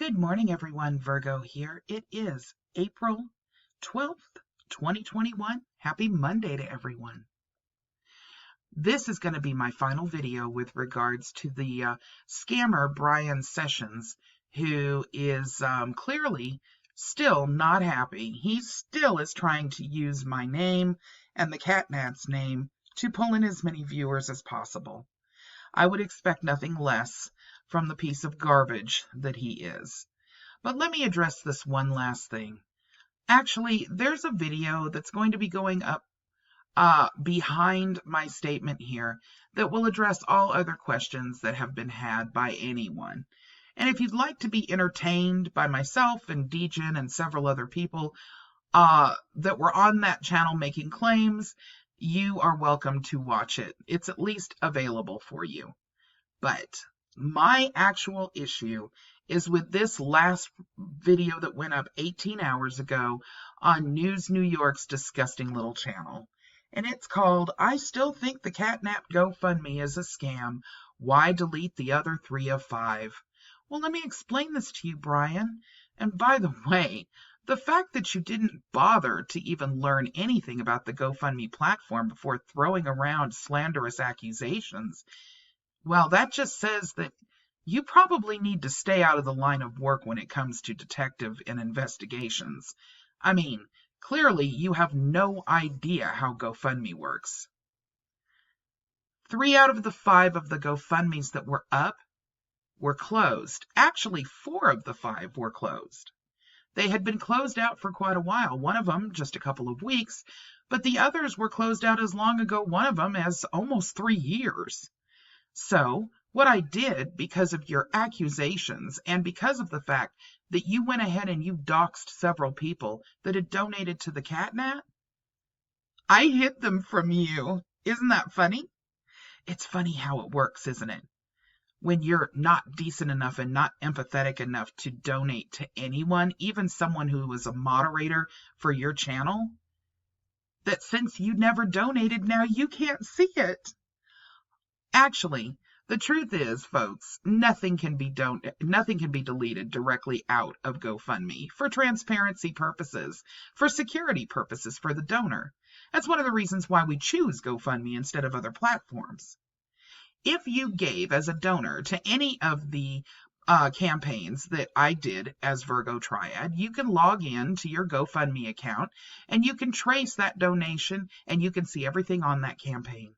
Good morning, everyone. Virgo here. It is April 12th, 2021. Happy Monday to everyone. This is going to be my final video with regards to the scammer Brian Sessions, who is clearly still not happy. He still is trying to use my name and the catnap's name to pull in as many viewers as possible. I would expect nothing less from the piece of garbage that he is. But let me address this one last thing. Actually, there's a video that's going to be going up behind my statement here that will address all other questions that have been had by anyone. And if you'd like to be entertained by myself and Degen and several other people that were on that channel making claims, you are welcome to watch it. It's at least available for you. But my actual issue is with this last video that went up 18 hours ago on News New York's disgusting little channel. And it's called, I Still Think the Catnap GoFundMe is a Scam. Why delete the other 3 of 5? Well, let me explain this to you, Brian. And by the way, the fact that you didn't bother to even learn anything about the GoFundMe platform before throwing around slanderous accusations, well, that just says that you probably need to stay out of the line of work when it comes to detective and investigations. I mean, clearly you have no idea how GoFundMe works. 3 out of the 5 of the GoFundMes that were up were closed. Actually, 4 of the 5 were closed. They had been closed out for quite a while, one of them just a couple of weeks, but the others were closed out as long ago, one of them as almost 3 years. So what I did, because of your accusations and because of the fact that you went ahead and you doxed several people that had donated to the catnap, I hid them from you. Isn't that funny? It's funny how it works, isn't it? When you're not decent enough and not empathetic enough to donate to anyone, even someone who was a moderator for your channel, that since you never donated, now you can't see it. Actually, the truth is, folks, nothing can be deleted directly out of GoFundMe for transparency purposes, for security purposes for the donor. That's one of the reasons why we choose GoFundMe instead of other platforms. If you gave as a donor to any of the campaigns that I did as Virgo Triad, you can log in to your GoFundMe account and you can trace that donation and you can see everything on that campaign.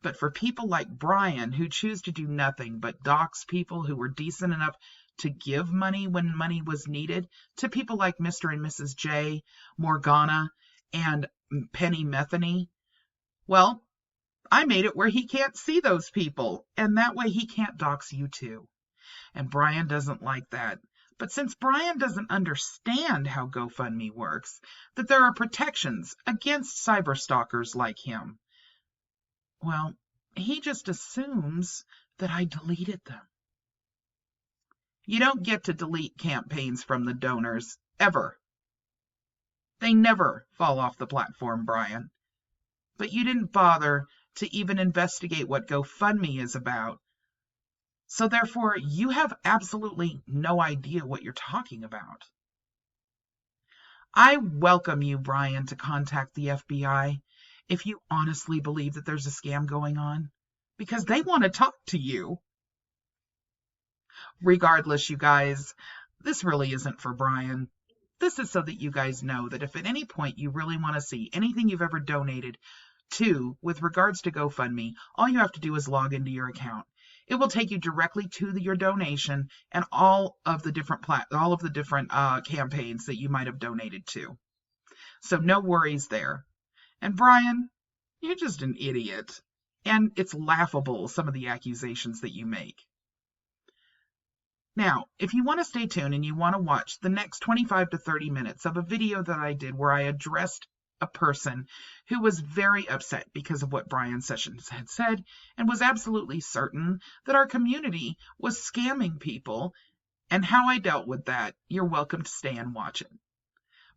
But for people like Brian, who choose to do nothing but dox people who were decent enough to give money when money was needed, to people like Mr. and Mrs. J, Morgana, and Penny Metheny, well, I made it where he can't see those people, and that way he can't dox you too. And Brian doesn't like that. But since Brian doesn't understand how GoFundMe works, that there are protections against cyberstalkers like him, well, he just assumes that I deleted them. You don't get to delete campaigns from the donors, ever. They never fall off the platform, Brian. But you didn't bother to even investigate what GoFundMe is about. So therefore, you have absolutely no idea what you're talking about. I welcome you, Brian, to contact the FBI if you honestly believe that there's a scam going on, because they want to talk to you. Regardless, you guys, this really isn't for Brian. This is so that you guys know that if at any point you really want to see anything you've ever donated to with regards to GoFundMe, all you have to do is log into your account. It will take you directly to your donation and all of the different campaigns that you might have donated to. So no worries there. And Brian, you're just an idiot. And it's laughable, some of the accusations that you make. Now, if you want to stay tuned and you want to watch the next 25 to 30 minutes of a video that I did where I addressed a person who was very upset because of what Brian Sessions had said and was absolutely certain that our community was scamming people and how I dealt with that, you're welcome to stay and watch it.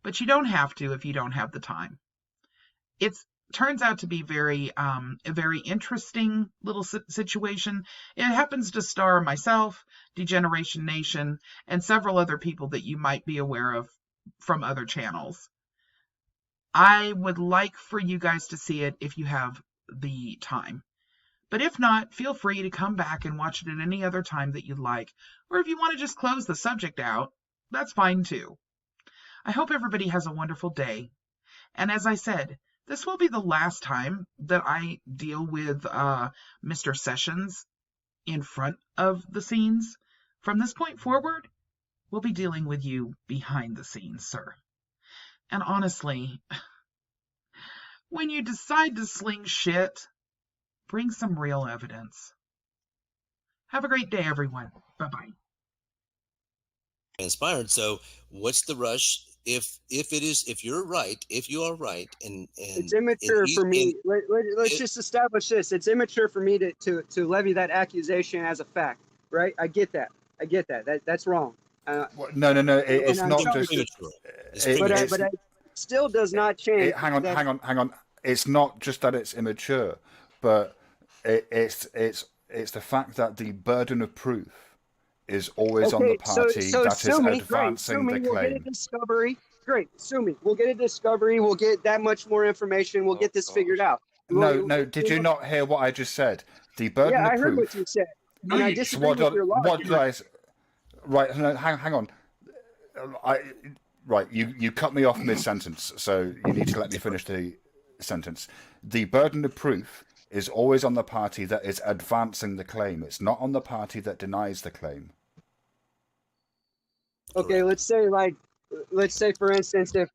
But you don't have to if you don't have the time. It's turns out to be a very interesting little situation. It happens to star myself, Degeneration Nation, and several other people that you might be aware of from other channels. I would like for you guys to see it if you have the time. But if not, feel free to come back and watch it at any other time that you'd like. Or if you want to just close the subject out, that's fine too. I hope everybody has a wonderful day. And as I said, this will be the last time that I deal with Mr. Sessions in front of the scenes. From this point forward, we'll be dealing with you behind the scenes, sir. And honestly, when you decide to sling shit, bring some real evidence. Have a great day, everyone. Bye-bye. Inspired. So what's the rush? If you are right, and it's immature for me. Let's just establish this. It's immature for me to levy that accusation as a fact, right? I get that. That's wrong. No. It's not just immature. But it still does not change. Hang on. It's not just that it's immature, but it's the fact that the burden of proof is always on the party that is advancing the claim. We'll get a discovery. Great, sue me. We'll get a discovery. We'll get that much more information. We'll get this figured out. No. Did you not hear what I just said? The burden of proof. Yeah, I heard what you said. And I disagree with your logic. What did I? Right, hang on. You cut me off mid-sentence, so you need to let me finish the sentence. The burden of proof is always on the party that is advancing the claim. It's not on the party that denies the claim. Okay, let's say for instance, if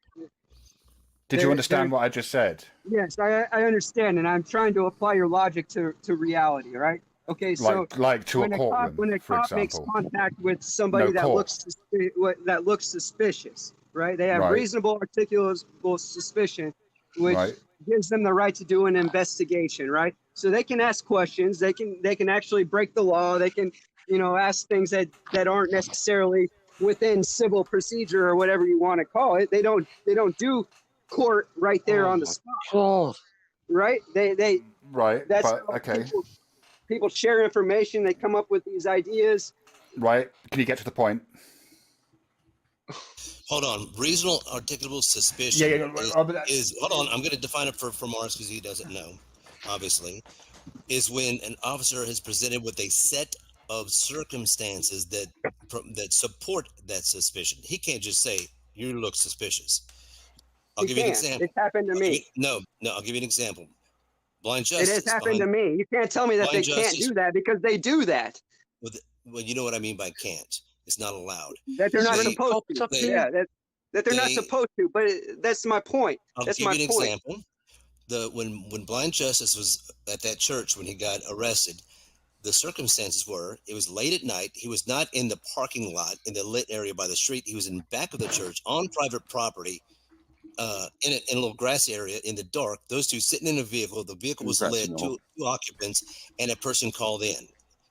did you understand what I just said? Yes, I understand, and I'm trying to apply your logic to reality, right? Okay, so like to a courtroom, when a cop makes contact with somebody that looks suspicious, right? They have reasonable articulable suspicion, which gives them the right to do an investigation, right? So they can ask questions. They can actually break the law. They can, ask things that aren't necessarily within civil procedure or whatever you want to call it. They don't do court right there on the spot, right? They That's okay. People share information. They come up with these ideas. Right. Can you get to the point? Hold on. Reasonable articulable suspicion is hold on. I'm going to define it for Mars because he doesn't know, obviously, is when an officer is presented with a set of circumstances that support that suspicion. He can't just say, you look suspicious. I'll give you an example. It's happened to me. No, I'll give you an example. Blind justice. It has happened to me. You can't tell me that they can't do that because they do that. Well, you know what I mean by can't. It's not allowed. That they're not supposed to. That they're not supposed to. But that's my point. I'll give you an example. When Blind Justice was at that church when he got arrested, the circumstances were it was late at night. He was not in the parking lot in the lit area by the street. He was in the back of the church on private property. In a little grassy area in the dark, those two sitting in a vehicle. The vehicle was lit, two occupants, and a person called in.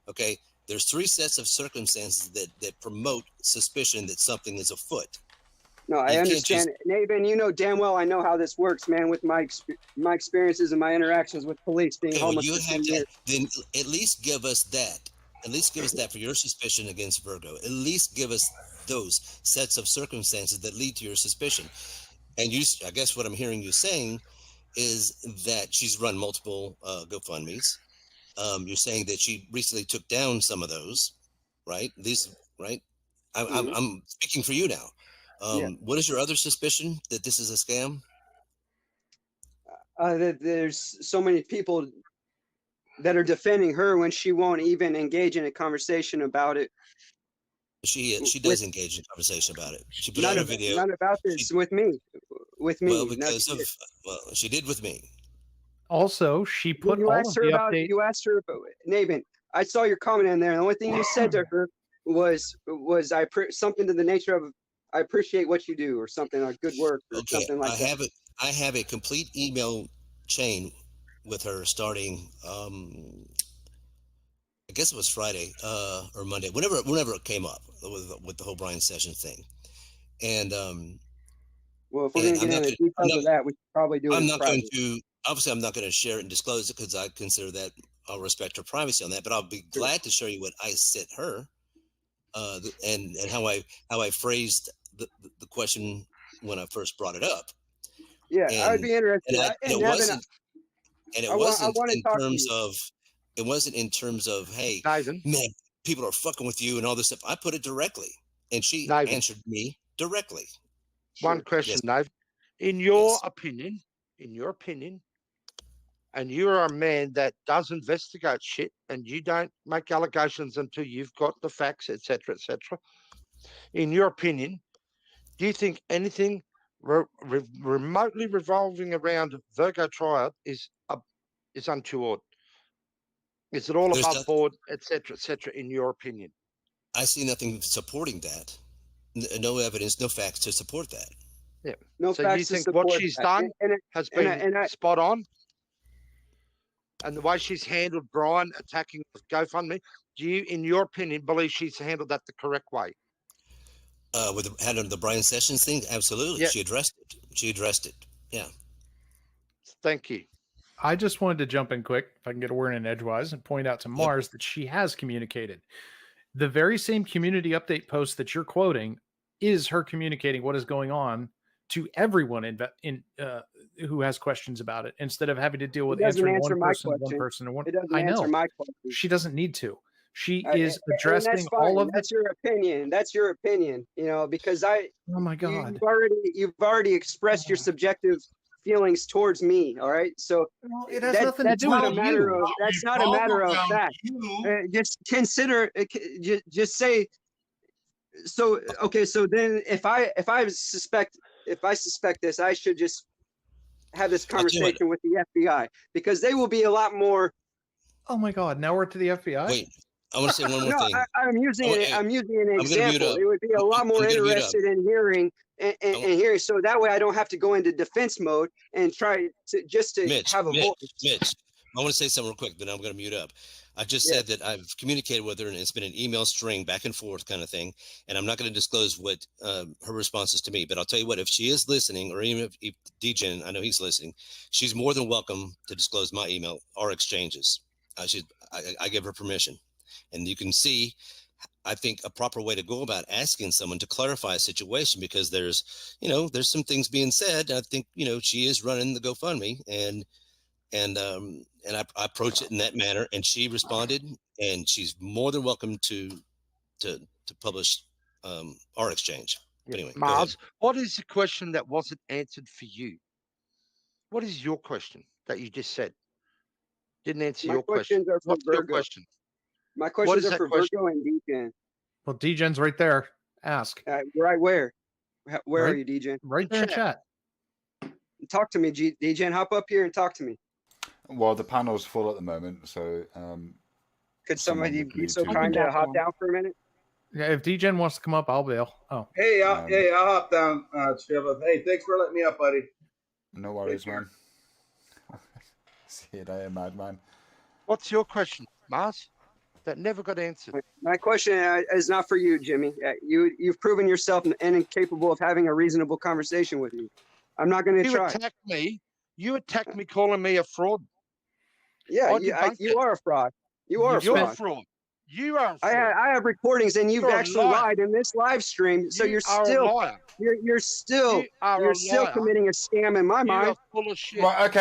Okay, there's three sets of circumstances that promote suspicion that something is afoot. No, I understand. Nathan, you know damn well I know how this works, man, with my experiences and my interactions with police being homeless for 10 years. Then at least give us that. At least give us that for your suspicion against Virgo. At least give us those sets of circumstances that lead to your suspicion. And I guess what I'm hearing you saying is that she's run multiple GoFundMes. You're saying that she recently took down some of those, right? I'm speaking for you now. What is your other suspicion that this is a scam? That there's so many people that are defending her when she won't even engage in a conversation about it. She does engage in conversation about it. She put out a video. Not about this with me. Well, she did with me. Also, she put all of the updates. You asked her about Nathan. I saw your comment in there. And the only thing you said to her was something to the nature of I appreciate what you do or something like good work or something like that. I have a complete email chain with her starting. I guess it was Friday or Monday, whenever it came up with the whole Brian Sessions thing, and well, if we're going to get into details of that, we should probably do it. I'm not going to obviously I'm not going to share it and disclose it because I consider that I'll respect her privacy on that. But I'll be glad to show you what I sent her, and how I phrased the question when I first brought it up. Yeah, and, I'd be interested. It wasn't in terms of, hey, Nathan, man, people are fucking with you and all this stuff. I put it directly, and she answered me directly. One question, Nathan. In your opinion, and you're a man that does investigate shit, and you don't make allegations until you've got the facts, etc., etc. In your opinion, do you think anything remotely revolving around Virgo triad is untoward? Is it all above board, etc., etc.? In your opinion, I see nothing supporting that. No evidence, no facts to support that. Yeah. No so facts you think to what support she's that. done has been spot on? And the way she's handled Brian attacking GoFundMe, do you, in your opinion, believe she's handled that the correct way? With the Brian Sessions thing, absolutely. Yeah. She addressed it. Yeah. Thank you. I just wanted to jump in quick, if I can get a word in edgewise, and point out to Mars that she has communicated. The very same community update post that you're quoting is her communicating what is going on to everyone who has questions about it, instead of having to deal with answering one person. I know. She doesn't need to. She is addressing all of that's your opinion. That's your opinion, because oh my God, you've already expressed your subjective feelings towards me. All right. So it has nothing to do with you. That's not a matter of fact. Just consider, just say, so, okay. So then if I suspect this, I should just have this conversation with the FBI, because they will be a lot more. Oh my God. Now we're to the FBI. Wait, I want to say one more thing. I'm using an example. They would be a lot more interested in hearing and hearing. So that way I don't have to go into defense mode and try to have a voice. Mitch, I want to say something real quick, then I'm going to mute up. I just said that I've communicated with her, and it's been an email string back and forth kind of thing. And I'm not going to disclose what her response is to me, but I'll tell you what, if she is listening, or even if DJen, I know he's listening, she's more than welcome to disclose my email, our exchanges. I give her permission. And you can see, I think, a proper way to go about asking someone to clarify a situation, because there's some things being said. I think, she is running the GoFundMe, and I approached it in that manner, and she responded, and she's more than welcome to publish our exchange. But anyway, Mars, what is the question that wasn't answered for you? What is your question that you just said? Didn't answer your question. What's your question? My questions are for Virgo and DJen. Well, DJen's right there. Ask. Right where? Where are you, DJen? Right there in chat. Talk to me, DJen. Hop up here and talk to me. Well, the panel's full at the moment, so could somebody be so kind to hop down for a minute? Yeah, if DJen wants to come up, I'll bail. Oh. Hey, I'll hop down, Shiva. Hey, thanks for letting me up, buddy. No worries, man. See you there, madman. What's your question, Mars? That never got answered. My question is not for you, Jimmy. You've proven yourself incapable of having a reasonable conversation with me. I'm not going to try. You attacked me calling me a fraud. Yeah, you are a fraud. You're a fraud. You are a fraud. I have recordings, and you've actually lied in this live stream. So you're still committing a scam in my mind. You're full of shit. Right,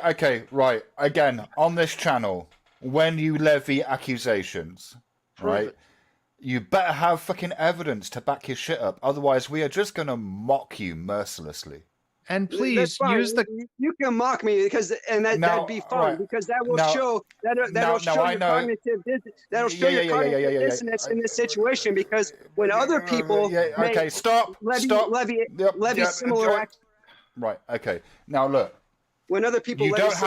okay. Right. Again, on this channel, when you levy accusations, right, you better have fucking evidence to back your shit up. Otherwise, we are just going to mock you mercilessly. And please use the. You can mock me that'd be fun, because that will show that'll show your cognitive dissonance in this situation. Because when other people levy similar acts. Right. Okay. Now look. When other people don't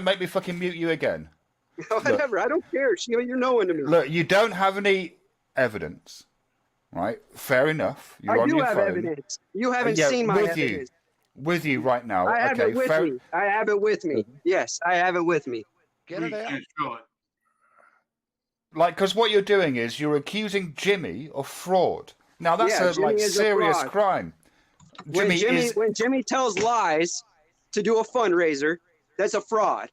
make me fucking mute you again. Whatever. I don't care. You're no one to me. Look, you don't have any evidence. Right, fair enough. I do have evidence. You haven't seen my evidence. With you right now. I have it with me. I have it with me. Yes, I have it with me. Get it out. Like, because what you're doing is you're accusing Jimmy of fraud. Now that's a serious crime. when Jimmy tells lies to do a fundraiser, that's a fraud.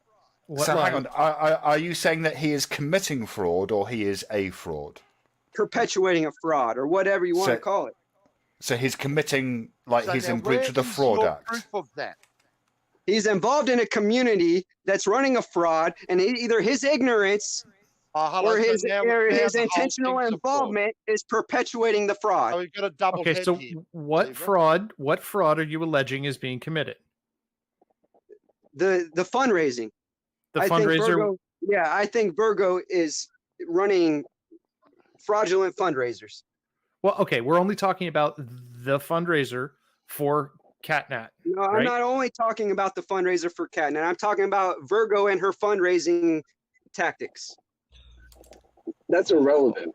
So hang on, are you saying that he is committing fraud or he is a fraud? Perpetuating a fraud or whatever you want to call it. So he's committing, like So he's now in breach of the where is Fraud your Act. proof of that? He's involved in a community that's running a fraud, and either his ignorance or his intentional involvement is perpetuating the fraud. So we've got a double head so here. what fraud are you alleging is being committed? The fundraising. The I fundraiser. Think Virgo, I think Virgo is running fraudulent fundraisers. Well, okay, we're only talking about the fundraiser for Catnat. No, right? I'm not only talking about the fundraiser for Catnat. I'm talking about Virgo and her fundraising tactics. That's irrelevant.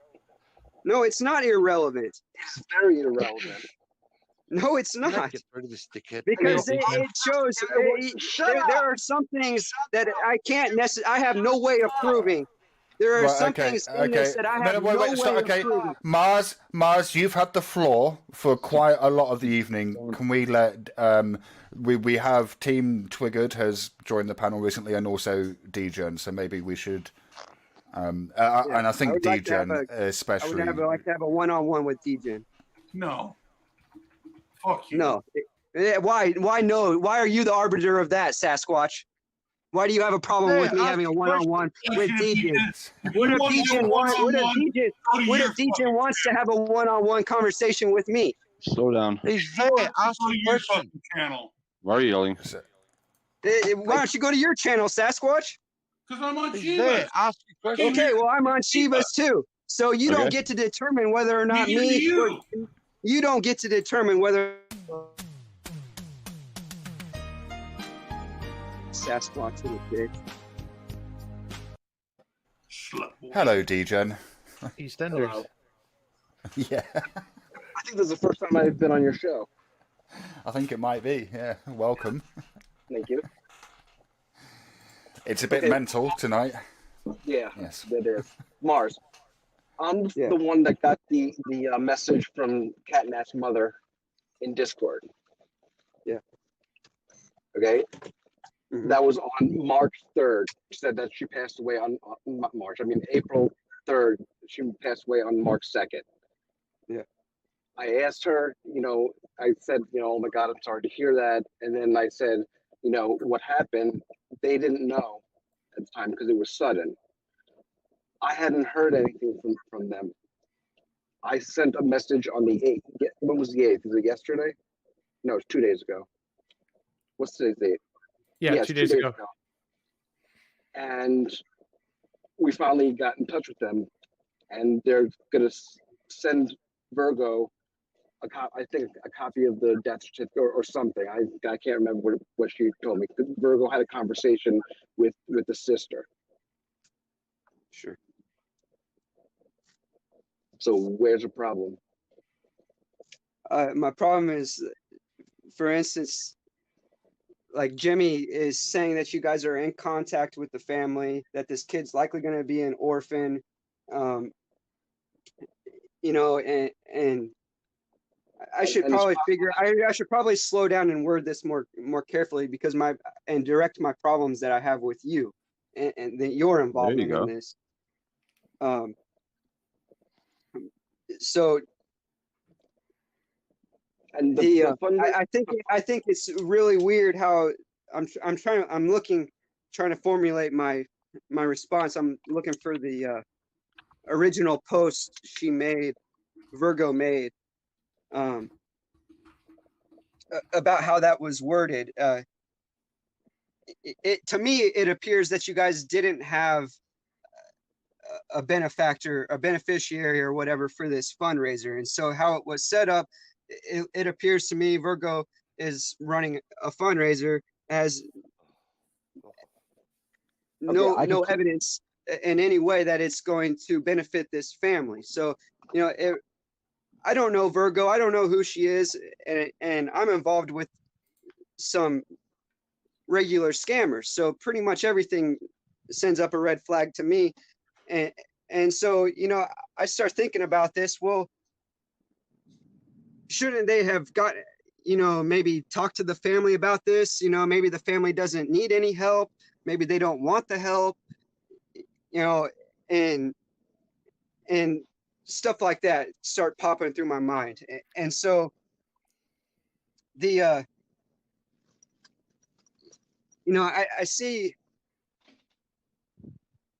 No, it's not irrelevant. It's very irrelevant. No, it's not. Get rid of this dickhead. Because it shows there are some things that I can't I have no way of proving. There are some things in this that I have no way of proving. Mars, you've had the floor for quite a lot of the evening. Can we let we have Team Twiggered has joined the panel recently, and also Degen, so maybe we should and I think Degen especially. I would like to have a one-on-one with Degen. No. Fuck you. No. Why no? Why are you the arbiter of that, Sasquatch? Why do you have a problem with me having a one-on-one with Degen? What if Degen wants to have a one-on-one conversation with me? Slow down. He's there. Ask the question. Channel. Why are you yelling? Why don't you go to your channel, Sasquatch? Because I'm on He's Shiva. there. Ask the question. Okay, well, I'm on Shiva's too. So you don't get to determine whether or not you don't get to determine whether Sasquatch little bitch. Hello, Degen. EastEnders. Yeah. I think this is the first time I've been on your show. I think it might be. Yeah. Welcome. Thank you. It's a bit mental tonight. Yeah. Yes. It is. Mars. I'm the one that got the message from Catnat's mother in Discord. Yeah. Okay. Mm-hmm. That was on March 3rd. She said that she passed away on April 3rd. She passed away on March 2nd. Yeah. I asked her, I said, oh my God, I'm sorry to hear that. And then I said, what happened? They didn't know at the time because it was sudden. I hadn't heard anything from them. I sent a message on the 8th. When was the 8th? Was it yesterday? No, it's 2 days ago. What's today's date? Yeah, yes, 2 days ago. And we finally got in touch with them, and they're going to send Virgo a copy of the death certificate or something. I can't remember what she told me. Virgo had a conversation with the sister. Sure. So where's the problem? My problem is, for instance, like Jimmy is saying that you guys are in contact with the family, that this kid's likely going to be an orphan, and I should probably I should probably slow down and word this more carefully because direct my problems that I have with you and your involvement in this. So and I think it's really weird how I'm trying to formulate my response. I'm looking for the original post Virgo made about how that was worded. To me, it appears that you guys didn't have a beneficiary or whatever for this fundraiser. And so how it was set up, it appears to me Virgo is running a fundraiser as no evidence in any way that it's going to benefit this family. So, I don't know Virgo. I don't know who she is. And I'm involved with some regular scammers. So pretty much everything sends up a red flag to me. And so, I start thinking about this. Well, shouldn't they have maybe talk to the family about this. Maybe the family doesn't need any help. Maybe they don't want the help, and stuff like that start popping through my mind. And so I see.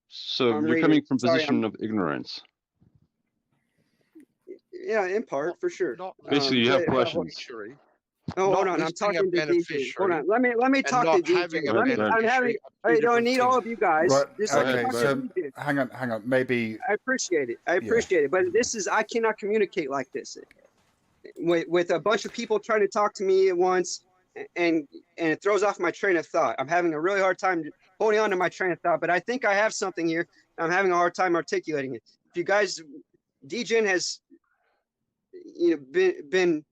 So you're coming from a position of ignorance. Yeah, in part, for sure. Basically, you have questions. Hold on. I'm talking to DJ. Hold on. Let me talk to DJ. I don't need all of you guys. Okay, so hang on. Maybe I appreciate it. But I cannot communicate like this with a bunch of people trying to talk to me at once, and it throws off my train of thought. I'm having a really hard time holding on to my train of thought, but I think I have something here. I'm having a hard time articulating it. If you guys, DJ has been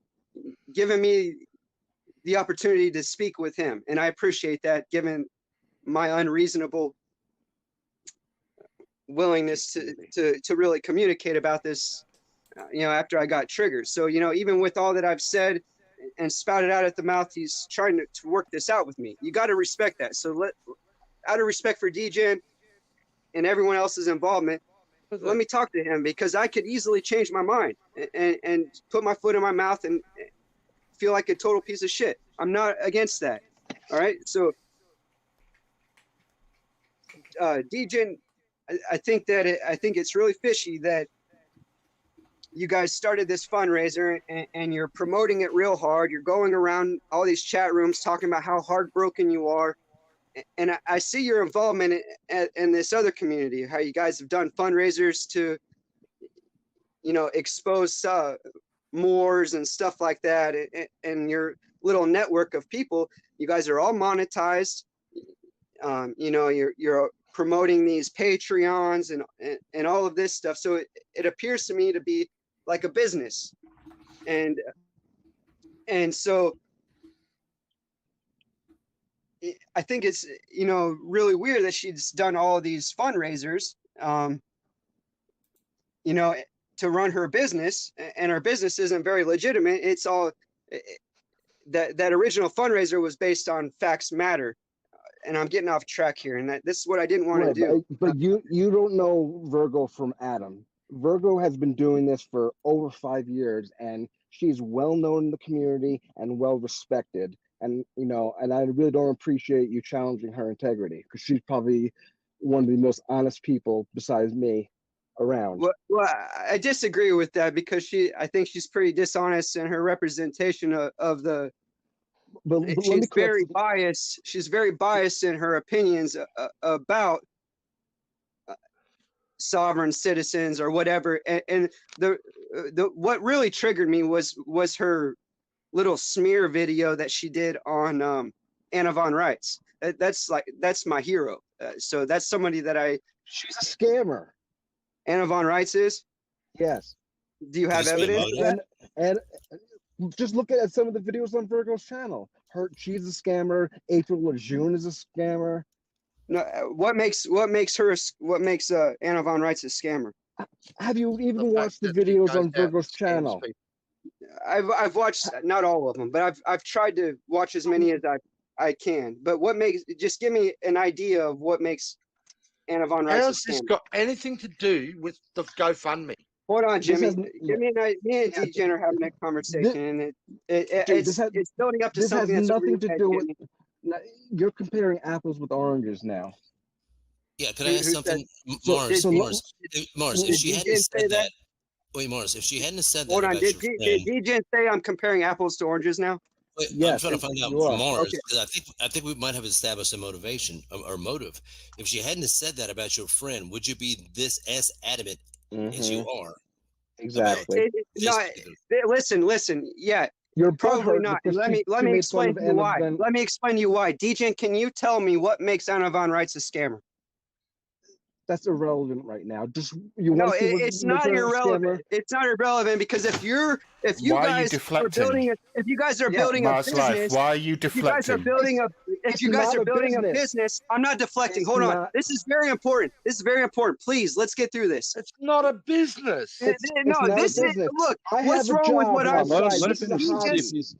giving me the opportunity to speak with him, and I appreciate that, given my unreasonable willingness to really communicate about this, after I got triggered. So, even with all that I've said and spouted out at the mouth, he's trying to work this out with me. You got to respect that. So out of respect for DJ and everyone else's involvement, let me talk to him, because I could easily change my mind and put my foot in my mouth and feel like a total piece of shit. I'm not against that. All right. So, DJ, I think it's really fishy that you guys started this fundraiser and you're promoting it real hard. You're going around all these chat rooms talking about how heartbroken you are. And I see your involvement in this other community, how you guys have done fundraisers to, expose Moors and stuff like that. And your little network of people, you guys are all monetized. You're promoting these Patreons and all of this stuff. So it appears to me to be like a business. And so I think it's, really weird that she's done all of these fundraisers, to run her business, and her business isn't very legitimate. It's all that original fundraiser was based on Facts Matter. And I'm getting off track here, and this is what I didn't want to do. But you don't know Virgo from Adam. Virgo has been doing this for over 5 years, and she's well known in the community and well respected. And and I really don't appreciate you challenging her integrity, because she's probably one of the most honest people besides me around. Well, I disagree with that, because I think she's pretty dishonest in her representation of the. But she's very biased. She's very biased in her opinions about sovereign citizens or whatever. And the what really triggered me was her little smear video that she did on Anna von Reitz. That's my hero. So that's somebody that she's a scammer. Anna von Reitz is? Yes. Do you have evidence of that? And just look at some of the videos on Virgo's channel. She's a scammer. April Lejeune is a scammer. No, what makes Anna von Reitz a scammer? Have you even watched the videos on Virgo's channel? I've watched not all of them, but I've tried to watch as many as I can. But just give me an idea of what makes Anna von Reitz a scammer. How's this got anything to do with the GoFundMe? Hold on, Jimmy. Me and DJ are having a conversation, and it's building up to something that's nothing to do with. You're comparing apples with oranges now. Yeah, could I ask something, Morris? If she hadn't said that, wait, Morris, if she hadn't said that, hold on. Did DJ say I'm comparing apples to oranges now? Wait, yes, I'm trying to find out from Morris, because I think we might have established a motivation or motive. If she hadn't said that about your friend, would you be this as adamant as you are? Exactly. Listen. Yeah, you're probably not. Let me explain to you why. DJ, can you tell me what makes Anna von Reitz a scammer? that's irrelevant right now. Just you No, want to see what it's not irrelevant. It's not irrelevant because if you guys are building a business, why are you deflecting? if you guys are building a business, I'm not deflecting. Hold on. This is very important. Please, let's get through this. It's not a business. Look, what's wrong with what I'm saying?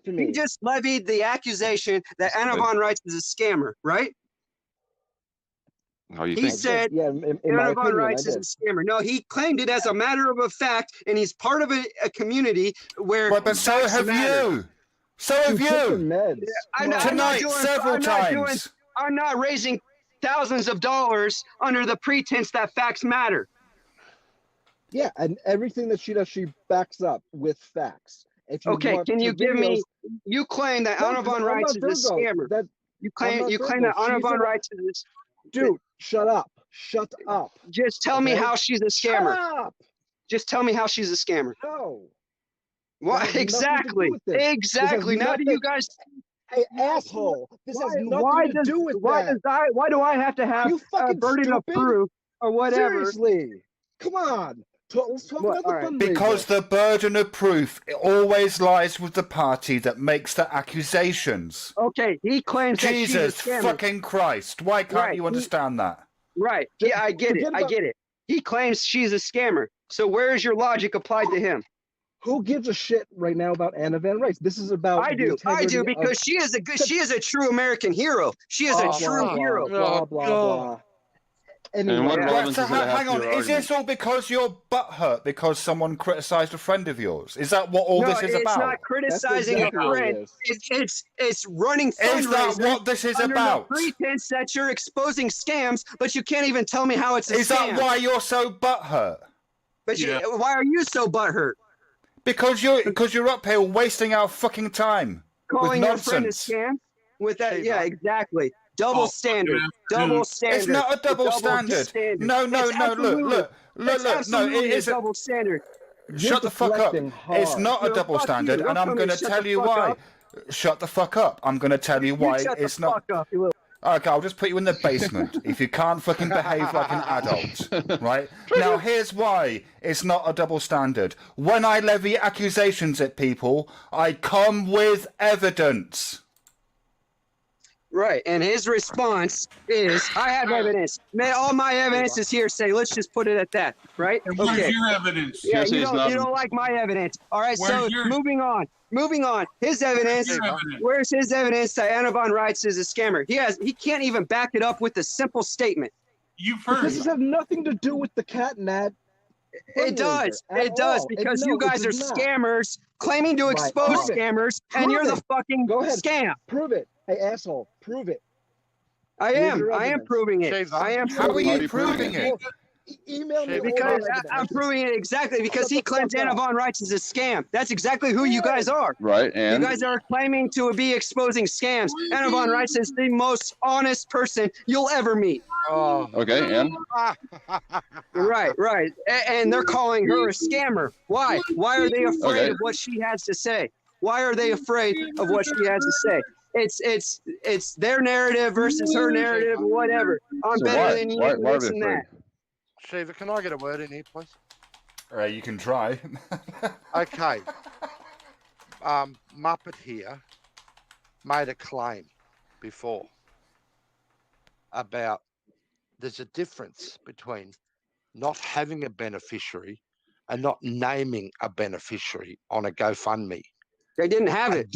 He just levied the accusation that Anna von Reitz is a scammer, right? How you He think? said Anna von Reitz is a scammer. No, he claimed it as a matter of a fact, and he's part of a community where. But so have you. So have you. I'm not raising thousands of dollars under the pretense that facts matter. Yeah, and everything that she does, she backs up with facts. Can you give me? You claim that Anna von Reitz is a scammer. You claim that Anna von Reitz is. Dude, shut up. Shut up. Just tell me how she's a scammer. Shut up. Just tell me how she's a scammer. No. What? Exactly. Exactly. Now do you guys... Hey, asshole. This has nothing to do with that. Why do I have to have a burden of proof or whatever? Seriously. Come on. Let's talk about the fundraiser. Because the burden of proof always lies with the party that makes the accusations. Okay, he claims Jesus that she's a scammer. fucking Christ. Why can't you understand that? Right. Yeah, I get it. He claims she's a scammer. So where is your logic applied to him? Who gives a shit right now about Anna von Reitz? This is about I do because she is a true American hero. She is a true hero. Blah blah blah. Anyway, hang on, is this all because you're butthurt because someone criticized a friend of yours? Is that what all this is about? It's not criticizing a friend. It's running fundraisers. Is that what this is about? The pretense that you're exposing scams, but you can't even tell me how it's a scam. Is that why you're so butthurt? But why are you so butthurt? Because you're up here wasting our fucking time calling with your friend a scam with that. Yeah, exactly. Double standard. Double standard. It's not a double standard. No. Look. No, it is a double standard. Shut the fuck up. It's not a double standard, and I'm going to tell you why. Shut the fuck up. I'm going to tell you why it's not. Okay, I'll just put you in the basement if you can't fucking behave like an adult, right? Now, here's why it's not a double standard. When I levy accusations at people, I come with evidence. Right, and his response is, I have evidence. Man, all my evidence is hearsay. Let's just put it at that, right? And where's your evidence? Yeah, you don't like my evidence. All right, moving on. His evidence. Where's his evidence that Anna von Reitz is a scammer? He can't even back it up with a simple statement. This has nothing to do with the cat and ad. It does, because you guys are scammers claiming to expose scammers, and you're the fucking scam. Prove it. Hey, asshole, prove it. I am proving it. How are you proving it? Email me. Because I'm proving it exactly because he claims Anna von Reitz is a scam. That's exactly who you guys are. Right, and you guys are claiming to be exposing scams. Anna von Reitz is the most honest person you'll ever meet. Oh. Okay, and right, and they're calling her a scammer. Why? Why are they afraid of what she has to say? Why are they afraid of what she has to say? It's their narrative versus her narrative, whatever. I'm better than you. This and that. Shiva, can I get a word in here, please? You can try. Okay. Muppet here made a claim before about there's a difference between not having a beneficiary and not naming a beneficiary on a GoFundMe. They didn't have it.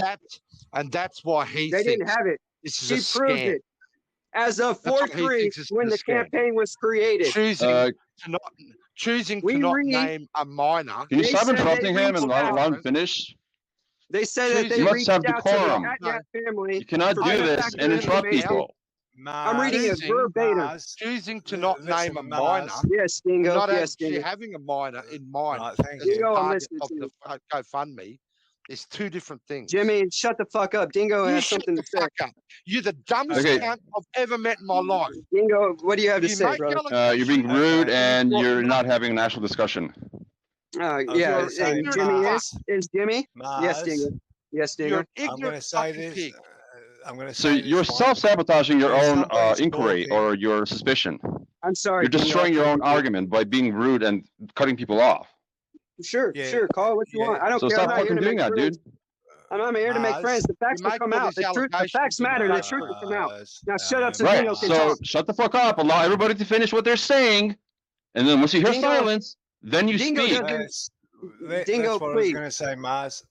That's why they didn't have it. She proved it. As of 4/3, when the campaign was created. Choosing to not name a minor. Can you stop interrupting him and let him finish? They said that they reached out to the family. You cannot do this and interrupt people. I'm reading it verbatim. Choosing to not name a minor. Yes, Dingo. Not yes, actually having a minor in mind as part of the GoFundMe. It's two different things. Jimmy, shut the fuck up. Dingo has something to say. You're the dumbest cunt I've ever met in my life. Dingo, what do you have to say, brother? You're being rude and you're not having an actual discussion. Yeah, Jimmy is Jimmy? Yes, Dingo. Yes, Dingo. I'm going to say this. So you're self-sabotaging your own inquiry or your suspicion. I'm sorry. You're destroying your own argument by being rude and cutting people off. Sure, call it what you want. I don't care. Stop I'm not here fucking to doing make that, friends. dude. I'm here to make friends. The facts will come out. The facts matter. The truth will come out. Now shut up so Dingo can talk. Shut the fuck up. Allow everybody to finish what they're saying, and then once you hear silence, then you speak. Dingo, that's what please. I was going to say,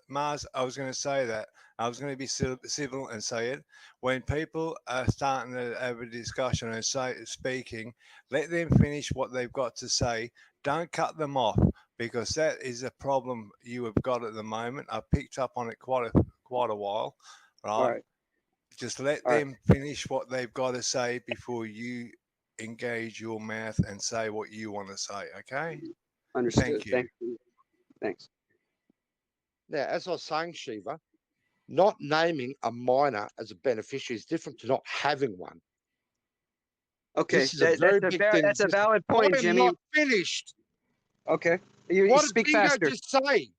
Mars. I was going to say that. I was going to be civil and say it. When people are starting to have a discussion and speaking, let them finish what they've got to say. Don't cut them off, because that is a problem you have got at the moment. I've picked up on it quite a while. Right? Just let them finish what they've got to say before you engage your mouth and say what you want to say. Okay? Understood. Thank you. Thanks. Now, as I was saying, Shiva, not naming a minor as a beneficiary is different to not having one. Okay, that's a valid point, Jimmy. I'm not finished. Okay, you what speak did Dingo faster. Just say?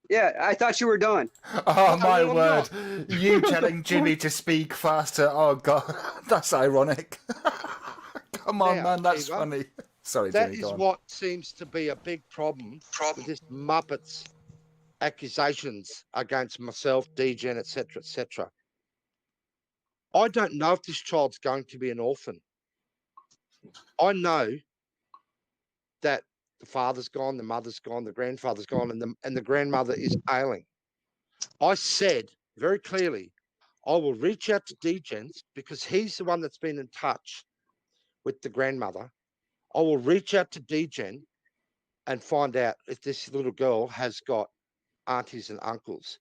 Yeah, I thought you were done. Oh my word! You telling Jimmy to speak faster? Oh god, that's ironic. Come on, man, that's funny. Sorry, that Jimmy, is what seems to be a big problem with this Muppets accusations against myself, DGen, etc., etc. I don't know if this child's going to be an orphan. I know that the father's gone, the mother's gone, the grandfather's gone, and the grandmother is ailing. I said very clearly, I will reach out to DGens because he's the one that's been in touch with the grandmother. I will reach out to DGen and find out if this little girl has got aunties and uncles.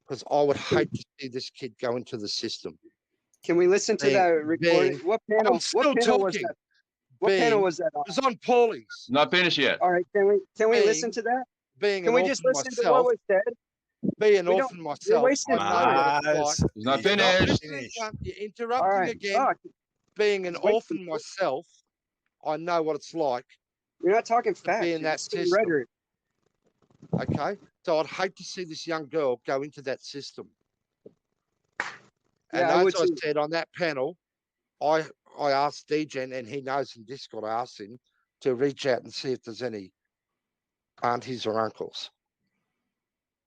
Because I would hate to see this kid go into the system. Can we listen to that recording? What panel? What panel was that? What panel was that on? It was on Paulie's. Not finished yet. All right, can we listen to that? Can we just listen to what was said? Be an orphan myself. He's not finished. You're interrupting again. Being an orphan myself, I know what it's like. You're not talking facts. Being that system. Rhetoric. Okay, so I'd hate to see this young girl go into that system. And as I said on that panel, I asked DGen, and he knows in Discord, I asked him to reach out and see if there's any aunties or uncles.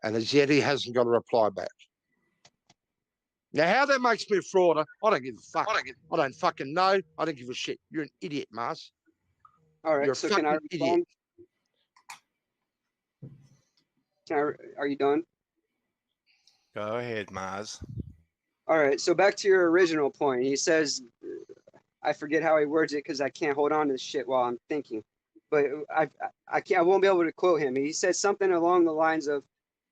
And as yet, he hasn't got a reply back. Now, how that makes me a frauder, I don't give a fuck. I don't fucking know. I don't give a shit. You're an idiot, Mars. All right, you're a so fucking can I respond? idiot. Are you done? Go ahead, Mars. All right, so back to your original point. He says, I forget how he words it because I can't hold on to this shit while I'm thinking. But I won't be able to quote him. He said something along the lines of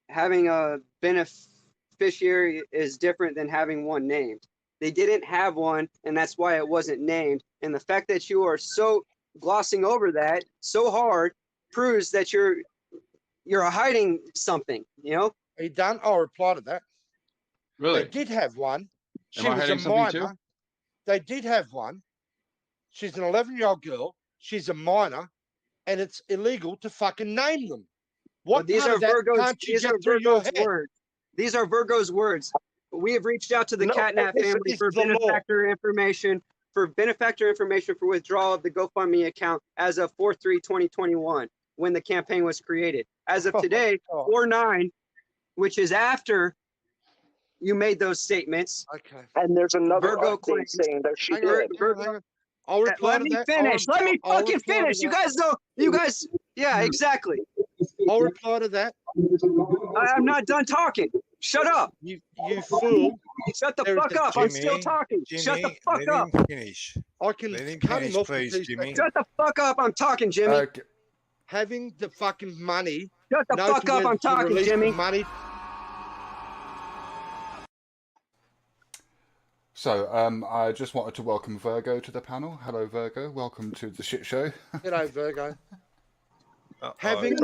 having a beneficiary is different than having one named. They didn't have one, and that's why it wasn't named. And the fact that you are so glossing over that so hard proves that you're hiding something, you know? Are you done? I'll reply to that. Really? They did have one. She Am I was a hiding something minor. too? They did have one. She's an 11-year-old girl. She's a minor, and it's illegal to fucking name them. What these are Virgo's words. These are Virgo's words. We have reached out to the Catnap family for benefactor information for withdrawal of the GoFundMe account as of 4/3/2021 when the campaign was created. As of today, 4/9, which is after you made those statements. Okay. And there's another Virgo update saying that she did. Hang on. I'll reply to that. Finish. Let me fucking finish. You guys know. You guys. Yeah, exactly. I'll reply to that. I'm not done talking. Shut up. You fool. Shut the fuck up. I'm still talking. Shut the fuck up. Finish. I can cut him off, please, Jimmy. Shut the fuck up. I'm talking, Jimmy. Okay. Having the fucking money. Shut the fuck up. I'm talking, Jimmy. Money. So, I just wanted to welcome Virgo to the panel. Hello, Virgo. Welcome to the shit show. G'day, Virgo. Having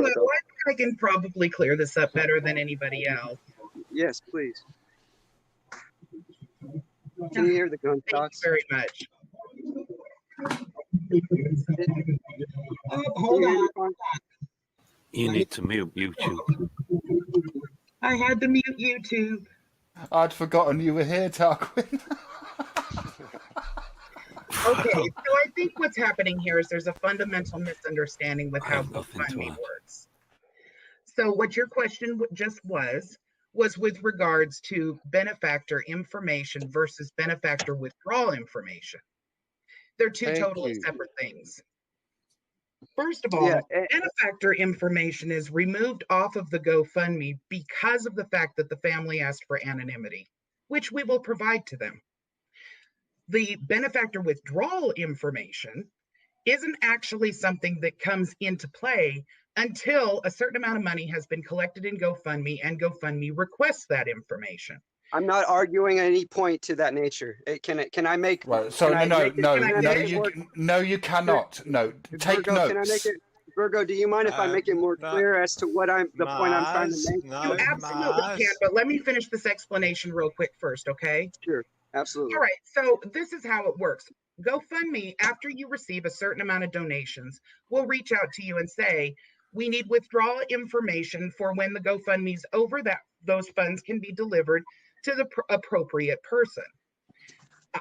I can probably clear this up better than anybody else. Yes, please. Can you hear the gunshots? Thank you very much. Hold on. You need to mute YouTube. I had to mute YouTube. I'd forgotten you were here, Tarquin. Okay, so I think what's happening here is there's a fundamental misunderstanding with how GoFundMe works. So what your question just was with regards to benefactor information versus benefactor withdrawal information. They're two totally separate things. First of all, benefactor information is removed off of the GoFundMe because of the fact that the family asked for anonymity, which we will provide to them. The benefactor withdrawal information isn't actually something that comes into play until a certain amount of money has been collected in GoFundMe and GoFundMe requests that information. I'm not arguing any point to that nature. Can I make? Right. So no, you cannot. No, take Virgo, notes. Can I make it? Virgo, do you mind if I make it more clear as to what the point I'm trying to make? You absolutely can, but let me finish this explanation real quick first, okay? Sure, absolutely. All right, so this is how it works. GoFundMe, after you receive a certain amount of donations, will reach out to you and say, we need withdrawal information for when the GoFundMe's over, that those funds can be delivered to the appropriate person.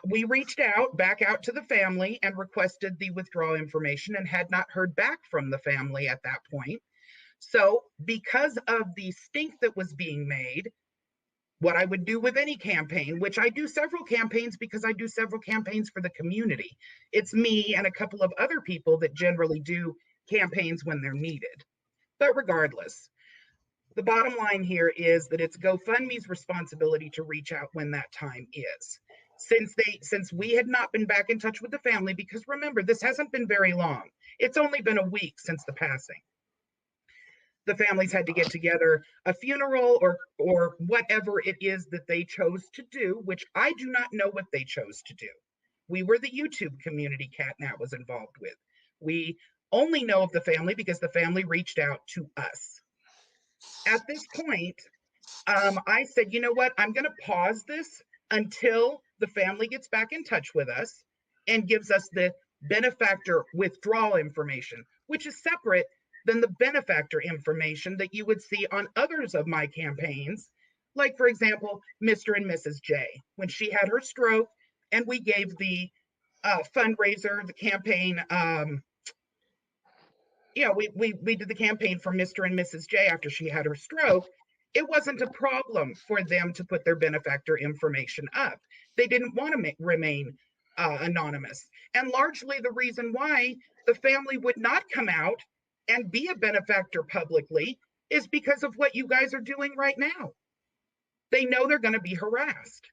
We reached back out to the family and requested the withdrawal information and had not heard back from the family at that point. So because of the stink that was being made, what I would do with any campaign, which I do several campaigns because I do several campaigns for the community. It's me and a couple of other people that generally do campaigns when they're needed. But regardless, the bottom line here is that it's GoFundMe's responsibility to reach out when that time is. Since we had not been back in touch with the family, because remember, this hasn't been very long. It's only been a week since the passing. The families had to get together a funeral or whatever it is that they chose to do, which I do not know what they chose to do. We were the YouTube community CatNat was involved with. We only know of the family because the family reached out to us. At this point, I said, you know what, I'm going to pause this until the family gets back in touch with us and gives us the benefactor withdrawal information, which is separate than the benefactor information that you would see on others of my campaigns. Like, for example, Mr. and Mrs. J, when she had her stroke and we gave the fundraiser, the campaign, we did the campaign for Mr. and Mrs. J after she had her stroke. It wasn't a problem for them to put their benefactor information up. They didn't want to remain anonymous. And largely the reason why the family would not come out and be a benefactor publicly is because of what you guys are doing right now. They know they're going to be harassed.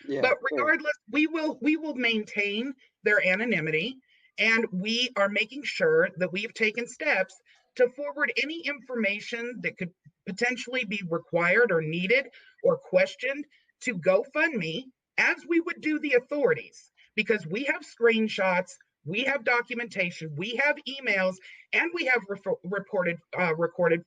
Yeah, but regardless, we will maintain their anonymity, and we are making sure that we've taken steps to forward any information that could potentially be required or needed or questioned to GoFundMe, as we would do the authorities, because we have screenshots, we have documentation, we have emails, and we have recorded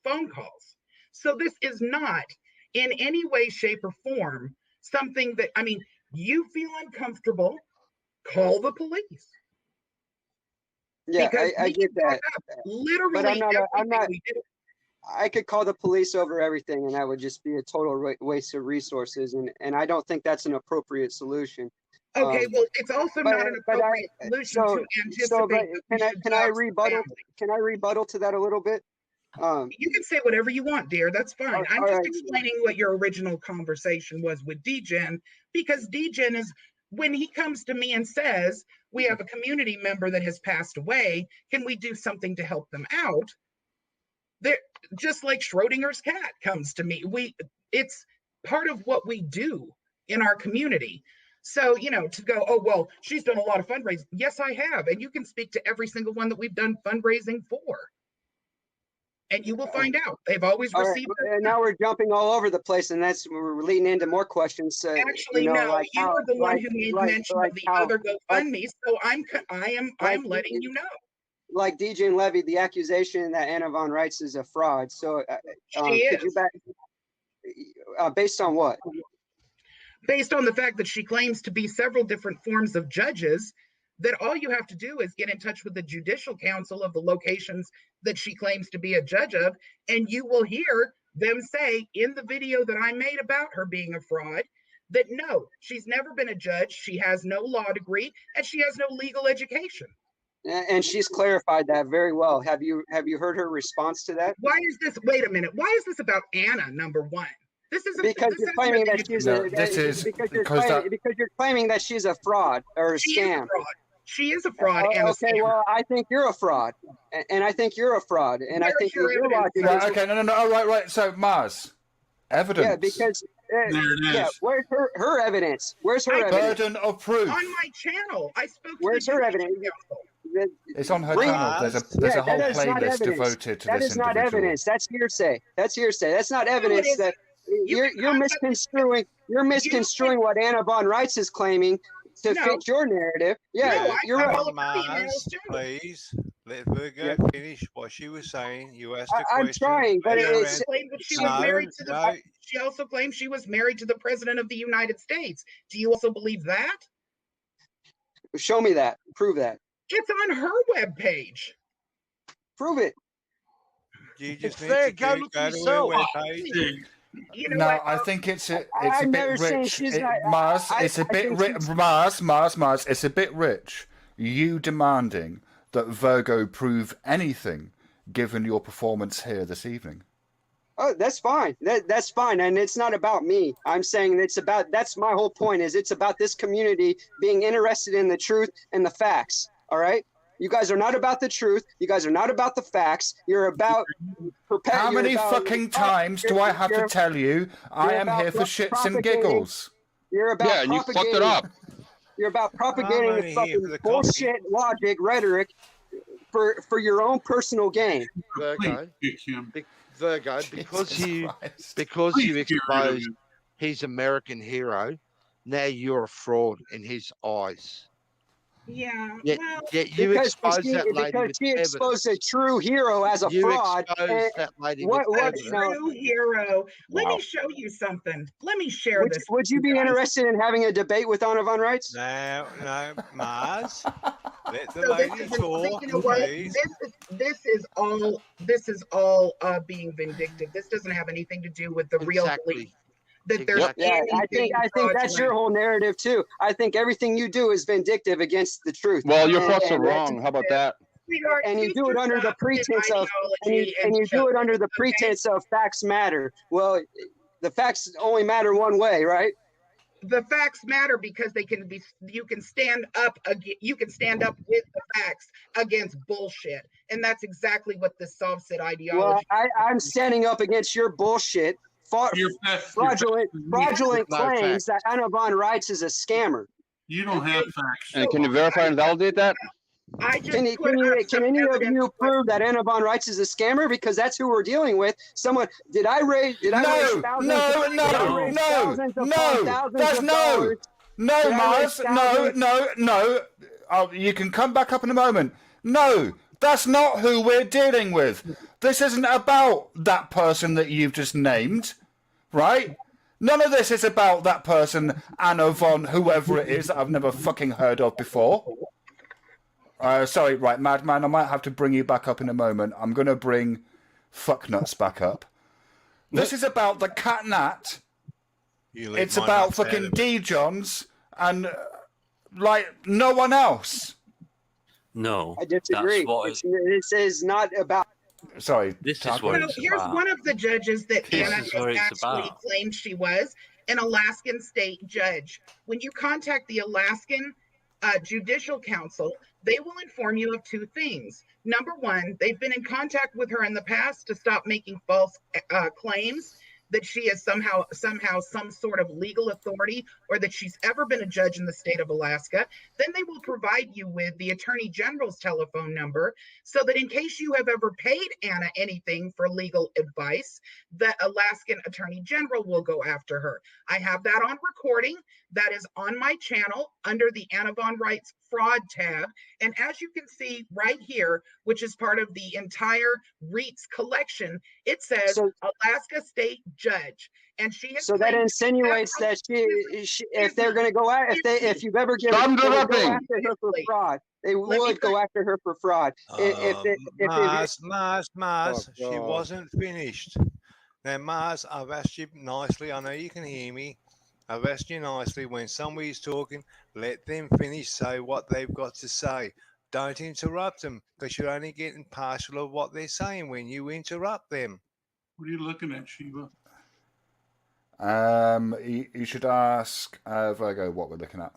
phone calls. So this is not in any way, shape, or form something that, I mean, you feel uncomfortable, call the police. Yeah, I get that. Literally, but I'm not. I could call the police over everything, and that would just be a total waste of resources, and I don't think that's an appropriate solution. Okay, well, it's also not an appropriate solution to anticipate. Can I rebuttal? Can I rebuttal to that a little bit? You can say whatever you want, dear. That's fine. I'm just explaining what your original conversation was with DGen, because DGen is, when he comes to me and says, we have a community member that has passed away, can we do something to help them out? They're just like Schrodinger's cat comes to me. It's part of what we do in our community. So, to go, oh, well, she's done a lot of fundraising. Yes, I have. And you can speak to every single one that we've done fundraising for. And you will find out. They've always received. And now we're jumping all over the place, and we're leading into more questions. Actually, no, you were the one who made mention of the other GoFundMe, so I'm letting you know. Like DJ and Levy, the accusation that Anna Von Reitz is a fraud. So, could you based on what? Based on the fact that she claims to be several different forms of judges, that all you have to do is get in touch with the judicial council of the locations that she claims to be a judge of, and you will hear them say in the video that I made about her being a fraud, that no, she's never been a judge, she has no law degree, and she has no legal education. And she's clarified that very well. Have you heard her response to that? Why is this? Wait a minute. Why is this about Anna? Number one, this isn't because you're claiming that she's because you're claiming that she's a fraud or a scam. She is a fraud. And okay, well, I think you're a fraud, and I think you're a fraud, and I think you're right, okay, no, oh, right. So Mars, evidence. Yeah, because where's her evidence? Where's her evidence? Burden of proof. On my channel, I spoke. Where's her evidence? It's on her channel. There's a whole playlist devoted to this. That is not evidence. That's hearsay. That's hearsay. That's not evidence. That you're misconstruing. You're misconstruing what Anna von Reitz is claiming to fit your narrative. Yeah, you're right. Mars, please let Virgo finish what she was saying. You asked a question. I'm trying, but it's. She was married to the. She also claimed she was married to the President of the United States. Do you also believe that? Show me that. Prove that. It's on her webpage. Prove it. You just need to go look yourself. No, I think it's a bit rich. Mars, it's a bit rich. Mars, it's a bit rich. You demanding that Virgo prove anything, given your performance here this evening. Oh, that's fine. That's fine, and it's not about me. I'm saying it's about. That's my whole point. Is it's about this community being interested in the truth and the facts. All right. You guys are not about the truth. You guys are not about the facts. You're about. How many fucking times do I have to tell you I am here for shits and giggles? You're about. Yeah, and you fucked it up. You're about propagating the fucking bullshit logic rhetoric for your own personal gain. Virgo, because you exposed his American hero, now you're a fraud in his eyes. Yeah, you exposed that lady because she exposed a true hero as a fraud. That lady what true hero? Let me show you something. Let me share this. Would you be interested in having a debate with Anna von Reitz? No, Mars. Let the lady talk, please. This is all being vindictive. This doesn't have anything to do with the real belief. That there's I think that's your whole narrative too. I think everything you do is vindictive against the truth. Well, your thoughts are wrong. How about that? And you do it under the pretense of and you do it under the pretense of facts matter. Well, the facts only matter one way, right? The facts matter because they can be. You can stand up. You can stand up with the facts against bullshit, and that's exactly what the soft-sit ideology. Well, I'm standing up against your bullshit. Fraudulent claims that Anna von Reitz is a scammer. You don't have facts. And can you verify and validate that? Can any of you prove that Anna von Reitz is a scammer? Because that's who we're dealing with. Someone did I raise thousands No. Oh, you can come back up in a moment. No, that's not who we're dealing with. This isn't about that person that you've just named, right? None of this is about that person, Anna von whoever it is that I've never fucking heard of before. Sorry, right, Madman, I might have to bring you back up in a moment. I'm going to bring Fucknuts back up. This is about the Catnat. It's about fucking D-Johns and, no one else. No, I disagree. This is not about. Sorry, this is what it's here's about. One of the judges that Anna actually claimed she was an Alaskan state judge. When you contact the Alaskan Judicial Council, they will inform you of two things. Number one, they've been in contact with her in the past to stop making false claims that she is somehow some sort of legal authority or that she's ever been a judge in the state of Alaska. Then they will provide you with the Attorney General's telephone number so that in case you have ever paid Anna anything for legal advice, the Alaskan Attorney General will go after her. I have that on recording. That is on my channel under the Anna von Reitz fraud tab. And as you can see right here, which is part of the entire REITs collection, it says Alaska State Judge. And she has so that insinuates that she if they're going to go out, if you've ever given go after her for fraud, they would go after her for fraud. Mars, she wasn't finished. Now, Mars, I've asked you nicely. I know you can hear me. I've asked you nicely, when somebody's talking, let them finish, say what they've got to say. Don't interrupt them, because you're only getting partial of what they're saying when you interrupt them. What are you looking at, Shiva? You should ask Virgo what we're looking at.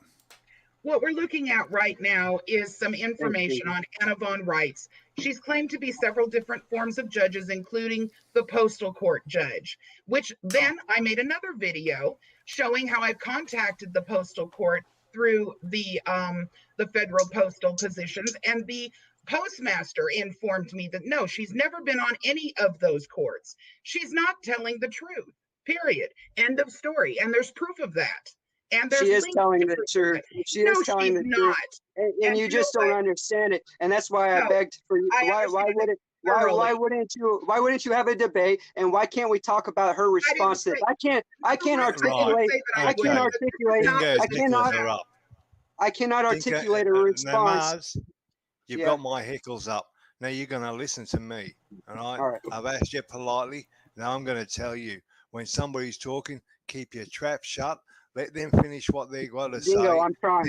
What we're looking at right now is some information on Anna Von Reitz. She's claimed to be several different forms of judges, including the postal court judge, which then I made another video showing how I've contacted the postal court through the federal postal positions, and the postmaster informed me that no, she's never been on any of those courts. She's not telling the truth, period. End of story. And there's proof of that. And she is telling the truth. She is telling the truth, and you just don't understand it. And that's why I begged for you. Why wouldn't you have a debate? And why can't we talk about her response to this? I can't articulate a response. You've got my heckles up. Now you're going to listen to me. All right? I've asked you politely. Now I'm going to tell you, when somebody's talking, keep your trap shut. Let them finish what they got to say. I'm trying.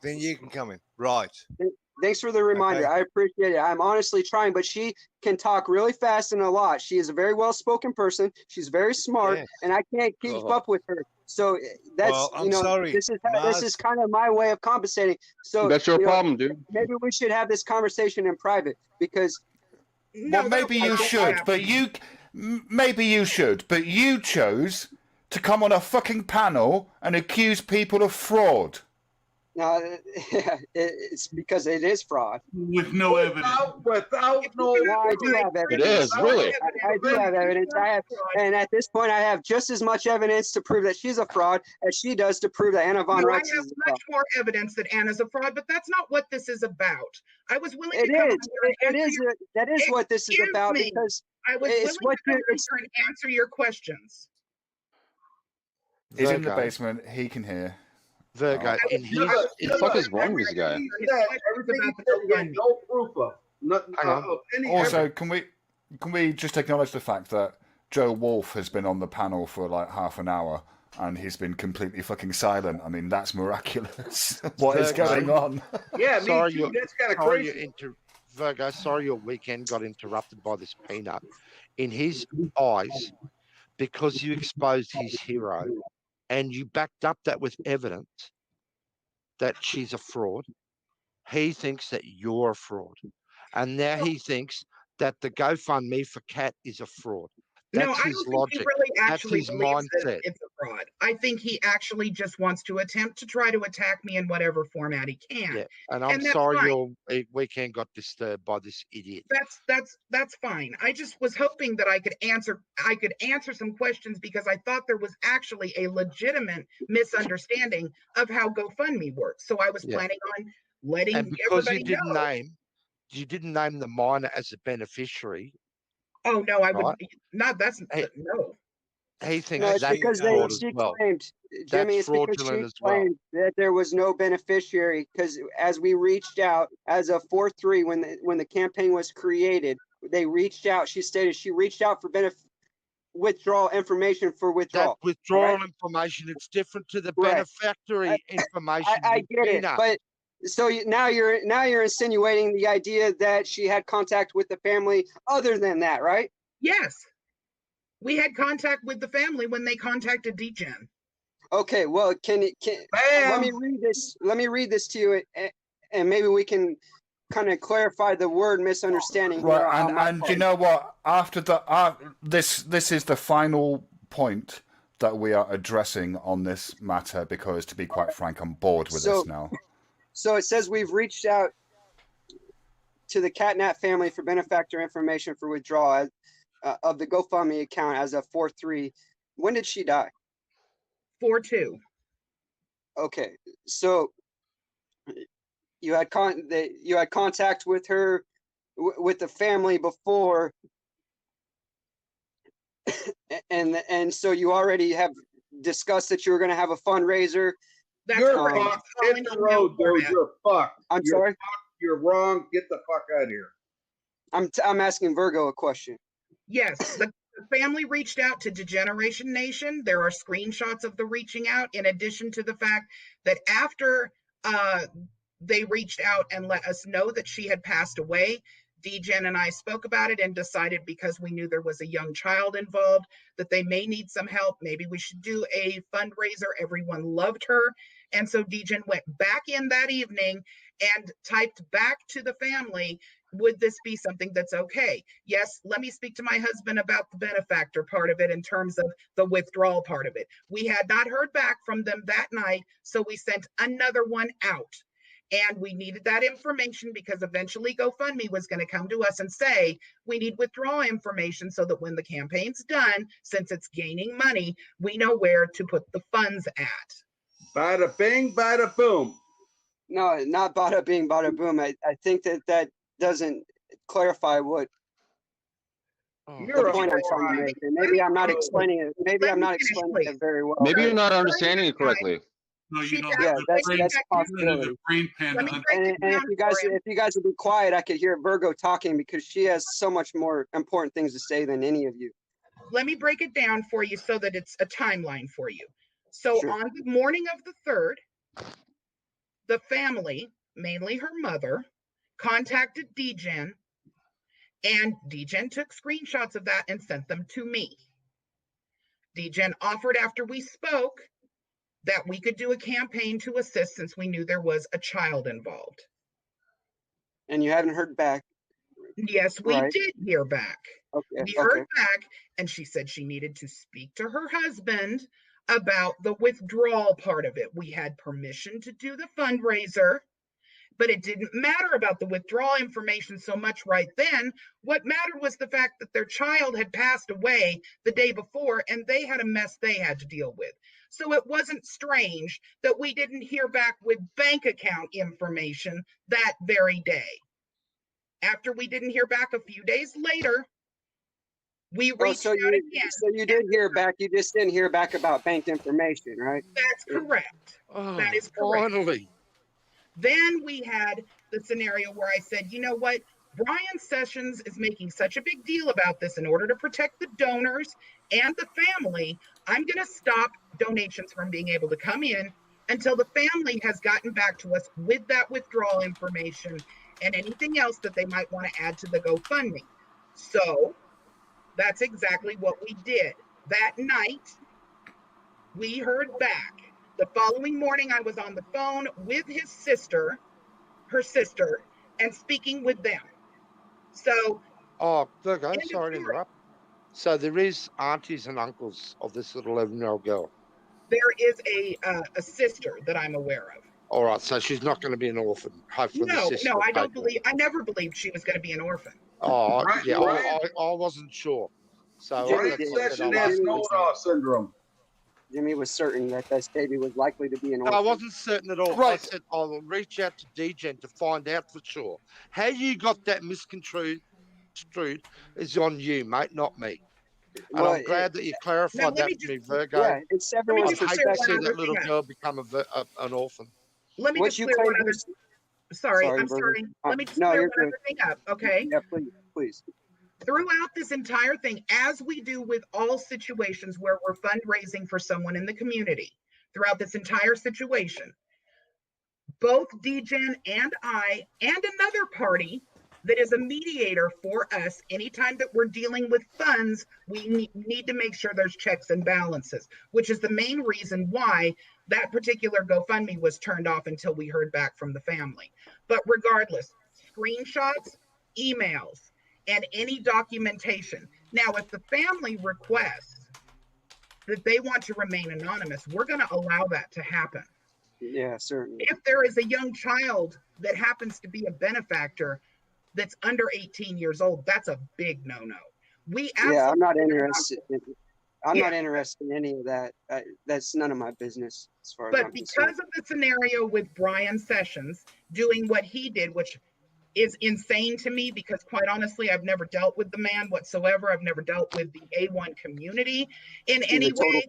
Then you can come in. Right. Thanks for the reminder. Okay. I appreciate it. I'm honestly trying, but she can talk really fast and a lot. She is a very well-spoken person. She's very smart, and I can't keep up with her. So that's sorry. This is kind of my way of compensating. So that's your problem, dude. Maybe we should have this conversation in private, because maybe you should, but you chose to come on a fucking panel and accuse people of fraud. No, it's because it is fraud. With no evidence. Without no I do have evidence. It is, really. I do have evidence. And at this point, I have just as much evidence to prove that she's a fraud as she does to prove that Anna Von Reitz is a fraud. I have much more evidence that Anna's a fraud, but that's not what this is about. I was willing to that is what this is about, because I was willing to come here and answer your questions. He's in the basement. He can hear. Virgo, what the fuck is wrong with this guy? Everything he said, no proof of. Also, can we just acknowledge the fact that Joe Wolf has been on the panel for like half an hour and he's been completely fucking silent? I mean, that's miraculous. What is going on? Yeah, me too. That's kind of crazy. Virgo, sorry your weekend got interrupted by this peanut. In his eyes, because you exposed his hero and you backed up that with evidence that she's a fraud, he thinks that you're a fraud. And now he thinks that the GoFundMe for Kat is a fraud. That's his logic. He really actually That's his believes mindset. that it's a fraud. I think he actually just wants to attempt to try to attack me in whatever format he can. Yeah, and I'm sorry your weekend got disturbed by this idiot. That's fine. I just was hoping that I could answer some questions, because I thought there was actually a legitimate misunderstanding of how GoFundMe works. So I was planning on letting everybody know. You didn't name the minor as a beneficiary. Oh no, I would not. That's no. He thinks that's because fraud she as well. claimed, Jimmy, it's because she claimed that there was no beneficiary. Because as we reached out as a 4-3 when the campaign was created, they reached out. She stated she reached out for withdrawal information for withdrawal. That withdrawal information, it's different to the benefactory information. I get it, but. So now you're insinuating the idea that she had contact with the family other than that, right? Yes. We had contact with the family when they contacted DGen. Okay, well, let me read this to you, and maybe we can kind of clarify the word misunderstanding. Right, and you know what? After this is the final point that we are addressing on this matter, because to be quite frank, I'm bored with this now. So it says we've reached out to the Catnap family for benefactor information for withdrawal of the GoFundMe account as a 4-3. When did she die? 4-2. Okay, so you had contact with her, with the family before, and so you already have discussed that you were going to have a fundraiser. You're fucked. Hit the road, dude. You're fucked. I'm sorry? You're wrong. Get the fuck out of here. I'm asking Virgo a question. Yes, the The family reached out to Degeneration Nation. There are screenshots of the reaching out, in addition to the fact that after they reached out and let us know that she had passed away, Degen and I spoke about it and decided, because we knew there was a young child involved, that they may need some help. Maybe we should do a fundraiser. Everyone loved her. And so Degen went back in that evening and typed back to the family, would this be something that's okay? Yes, let me speak to my husband about the benefactor part of it in terms of the withdrawal part of it. We had not heard back from them that night, so we sent another one out. And we needed that information because eventually GoFundMe was going to come to us and say, we need withdrawal information so that when the campaign's done, since it's gaining money, we know where to put the funds at. Bada bing, bada boom. No, not bada bing, bada boom. I think that doesn't clarify what the point I'm trying to make. Maybe I'm not explaining it. Maybe I'm not explaining it very well. Maybe you're not understanding it correctly. No, you don't. Yeah, that's a The possibility. brain pan to And if you guys would be quiet, I could hear Virgo talking, because she has so much more important things to say than any of you. Let me break it down for you so that it's a timeline for you. So on the morning of the 3rd, the family, mainly her mother, contacted Degen, and Degen took screenshots of that and sent them to me. Degen offered, after we spoke, that we could do a campaign to assist since we knew there was a child involved. And you haven't heard back? Yes, we did hear back. Okay. We heard back, and she said she needed to speak to her husband about the withdrawal part of it. We had permission to do the fundraiser, but it didn't matter about the withdrawal information so much right then. What mattered was the fact that their child had passed away the day before, and they had a mess they had to deal with. So it wasn't strange that we didn't hear back with bank account information that very day. After we didn't hear back a few days later, we reached out again. So you did hear back, you just didn't hear back about bank information, right? That's correct. That is correct. Finally. Then we had the scenario where I said, you know what? Brian Sessions is making such a big deal about this in order to protect the donors and the family. I'm going to stop donations from being able to come in until the family has gotten back to us with that withdrawal information and anything else that they might want to add to the GoFundMe. So that's exactly what we did. That night, we heard back. The following morning, I was on the phone with his sister, her sister, and speaking with them. So, Virgo, I'm sorry to interrupt. So there is aunties and uncles of this little 11-year-old girl. There is a sister that I'm aware of. All right, so she's not going to be an orphan. Hopefully, No, I don't believe. I never believed she was going to be an orphan. Oh, yeah, I wasn't sure. So Brian Sessions has know-it-all syndrome. Jimmy was certain that this baby was likely to be an orphan. I wasn't certain at all. Right. I said I will reach out to Degen to find out for sure. How you got that misconstrued is on you, mate, not me. And I'm glad that you clarified that to me, Virgo. Yeah, it's everyone's I hate to see perspective. that little girl become an orphan. Let me just clear one other. Sorry, I'm sorry. Let me just clear one other thing up, okay? Yeah, please. Throughout this entire thing, as we do with all situations where we're fundraising for someone in the community, throughout this entire situation, both Degen and I and another party that is a mediator for us, anytime that we're dealing with funds, we need to make sure there's checks and balances, which is the main reason why that particular GoFundMe was turned off until we heard back from the family. But regardless, screenshots, emails, and any documentation. Now, if the family requests that they want to remain anonymous, we're going to allow that to happen. Yeah, certainly. If there is a young child that happens to be a benefactor that's under 18 years old, that's a big no-no. I'm not interested. I'm not interested in any of that. That's none of my business as far as I'm concerned. But because of the scenario with Brian Sessions doing what he did, which is insane to me, because quite honestly, I've never dealt with the man whatsoever. I've never dealt with the A1 community in any way.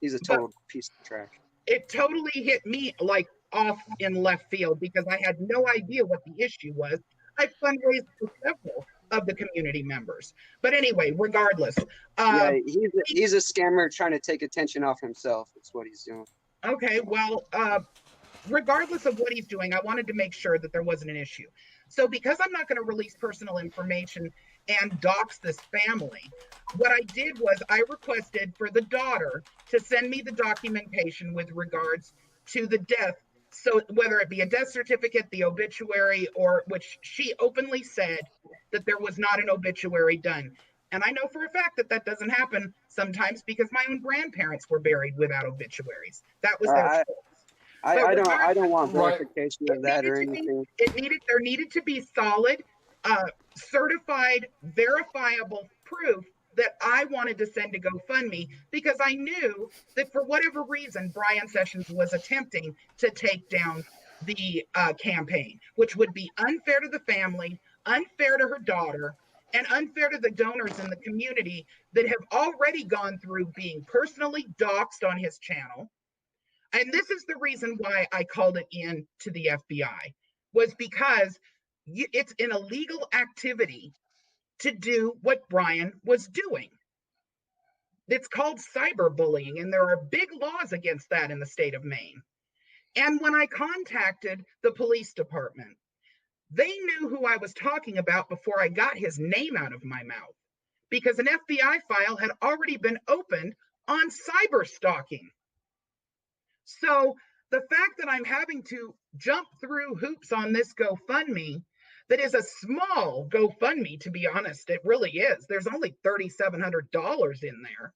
He's a total piece of trash. It totally hit me like off in left field because I had no idea what the issue was. I fundraised for several of the community members. But anyway, regardless. Yeah, he's a scammer trying to take attention off himself. That's what he's doing. Okay, well, regardless of what he's doing, I wanted to make sure that there wasn't an issue. So because I'm not going to release personal information and dox this family, what I did was I requested for the daughter to send me the documentation with regards to the death. So whether it be a death certificate, the obituary, or which she openly said that there was not an obituary done. And I know for a fact that that doesn't happen sometimes because my own grandparents were buried without obituaries. That was their choice. I don't want verification of that or anything. There needed to be solid, certified, verifiable proof that I wanted to send to GoFundMe because I knew that for whatever reason, Brian Sessions was attempting to take down the campaign, which would be unfair to the family, unfair to her daughter, and unfair to the donors in the community that have already gone through being personally doxxed on his channel. And this is the reason why I called it in to the FBI, was because it's an illegal activity to do what Brian was doing. It's called cyberbullying, and there are big laws against that in the state of Maine. And when I contacted the police department, they knew who I was talking about before I got his name out of my mouth, because an FBI file had already been opened on cyber stalking. So the fact that I'm having to jump through hoops on this GoFundMe, that is a small GoFundMe, to be honest, it really is. There's only $3,700 in there.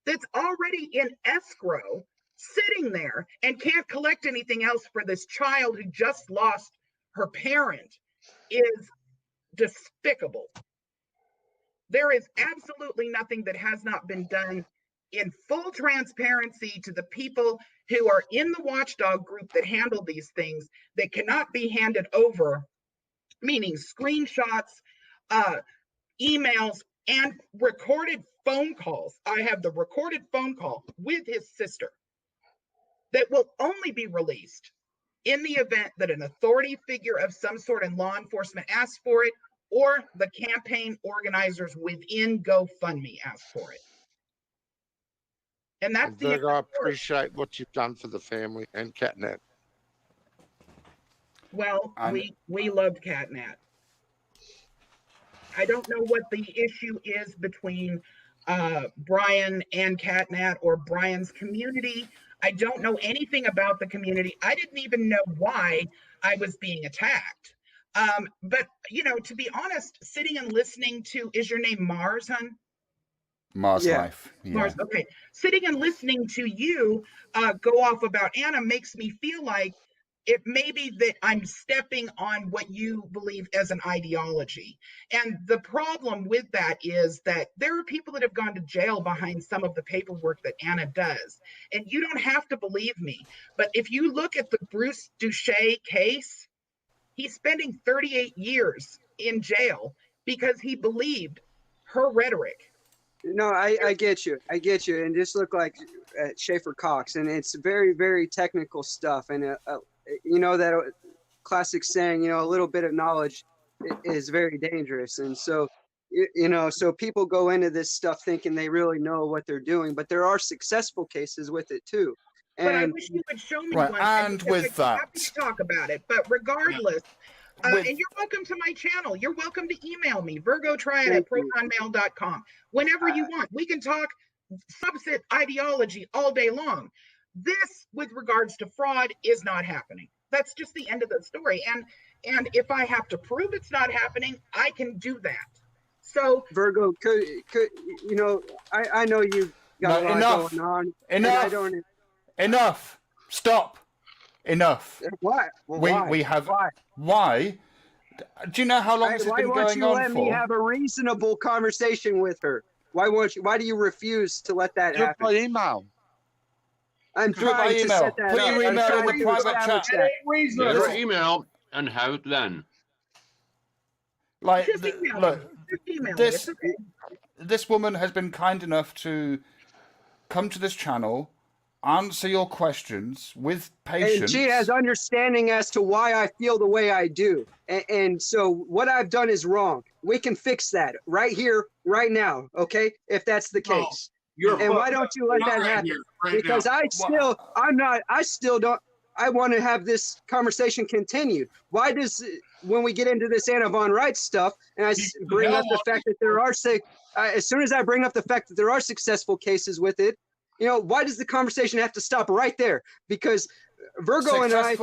That's already in escrow, sitting there, and can't collect anything else for this child who just lost her parent, is despicable. There is absolutely nothing that has not been done in full transparency to the people who are in the watchdog group that handle these things that cannot be handed over, meaning screenshots, emails, and recorded phone calls. I have the recorded phone call with his sister that will only be released in the event that an authority figure of some sort in law enforcement asks for it, or the campaign organizers within GoFundMe ask for it. And that's the Virgo, I appreciate what you've done for the family and Catnat. Well, we loved Catnat. I don't know what the issue is between Brian and Catnat or Brian's community. I don't know anything about the community. I didn't even know why I was being attacked. But, you know, to be honest, sitting and listening to, is your name Mars, hun? Mars Life. Yeah. Mars, okay. Sitting and listening to you go off about Anna makes me feel like it may be that I'm stepping on what you believe as an ideology. And the problem with that is that there are people that have gone to jail behind some of the paperwork that Anna does. And you don't have to believe me, but if you look at the Bruce Duché case, he's spending 38 years in jail because he believed her rhetoric. No, I get you. I get you. And just look like Schaefer Cox. And it's very, very technical stuff. And, you know, that classic saying, you know, a little bit of knowledge is very dangerous. And so, you know, so people go into this stuff thinking they really know what they're doing. But there are successful cases with it, too. And, but I wish you would show me one. And with that, happy to talk about it. But regardless, and you're welcome to my channel. You're welcome to email me, virgotriad@protonmail.com. Whenever you want, we can talk subset ideology all day long. This, with regards to fraud, is not happening. That's just the end of the story. And if I have to prove it's not happening, I can do that. So Virgo, could you know? I know you got a lot going on. Enough. Stop. Enough. Why? Well, we have. Why? Do you know how long this has been going on for? Why won't you let me have a reasonable conversation with her? Why won't you? Why do you refuse to let that happen? By email. I'm trying to set that up. Put your email in the private chat. Get her email and have it then. Like, look, this woman has been kind enough to come to this channel answer your questions with patience. And she has understanding as to why I feel the way I do. And so what I've done is wrong. We can fix that right here, right now, okay? If that's the case. And why don't you let that happen? Because I still don't, I want to have this conversation continued. Why does, when we get into this Anna Von Wright stuff, and I bring up the fact that there are, as soon as I bring up the fact that there are successful cases with it, you know, why does the conversation have to stop right there? Because Virgo and I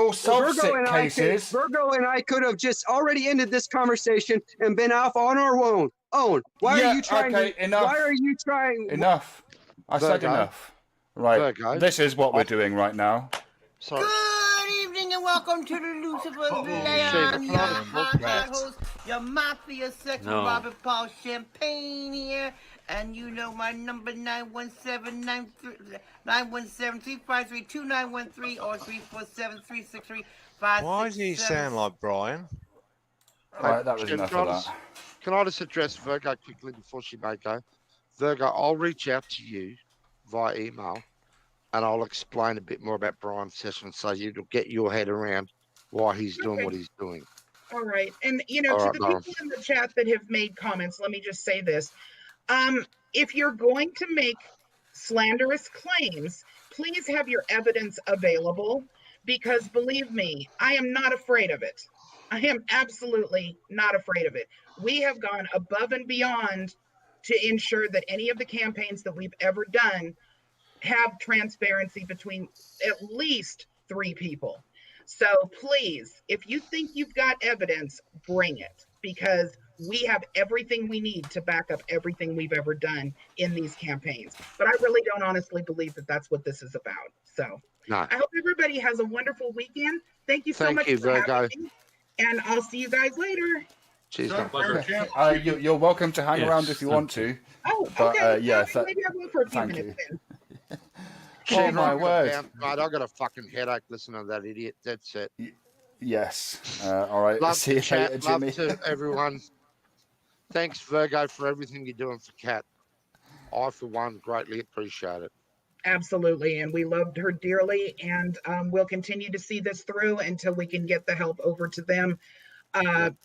could have just already ended this conversation and been off on our own. Why are you trying? Enough. Why are you trying? Enough. I said enough. Right. Virgo. This is what we're doing right now. Sorry. Good evening and welcome to the Lucifer's Lair. I'm your hot host, your mafia sex Robert Paul Champagne here. And you know my number 917-353-2913 or 347-363-567. Why does he sound like Brian? Right, that was enough of that. Can I just address Virgo quickly before she may go? Virgo, I'll reach out to you via email and I'll explain a bit more about Brian's session so you'll get your head around why he's doing what he's doing. All right. And, you know, to the people in the chat that have made comments, let me just say this. If you're going to make slanderous claims, please have your evidence available, because believe me, I am not afraid of it. I am absolutely not afraid of it. We have gone above and beyond to ensure that any of the campaigns that we've ever done have transparency between at least 3 people. So please, if you think you've got evidence, bring it, because we have everything we need to back up everything we've ever done in these campaigns. But I really don't honestly believe that that's what this is about. So I hope everybody has a wonderful weekend. Thank you so much for having me, and I'll see you guys later. Cheers. You're welcome to hang around if you want to. Oh, but, okay. Yes, maybe I'll go for a few minutes then. Oh my word! Mate, I got a fucking headache listening to that idiot. That's it. Yes. All right. Love See you later, Jimmy. Love to everyone. Thanks, Virgo, for everything you're doing for Kat. I, for one, greatly appreciate it. Absolutely, and we loved her dearly, and we'll continue to see this through until we can get the help over to them.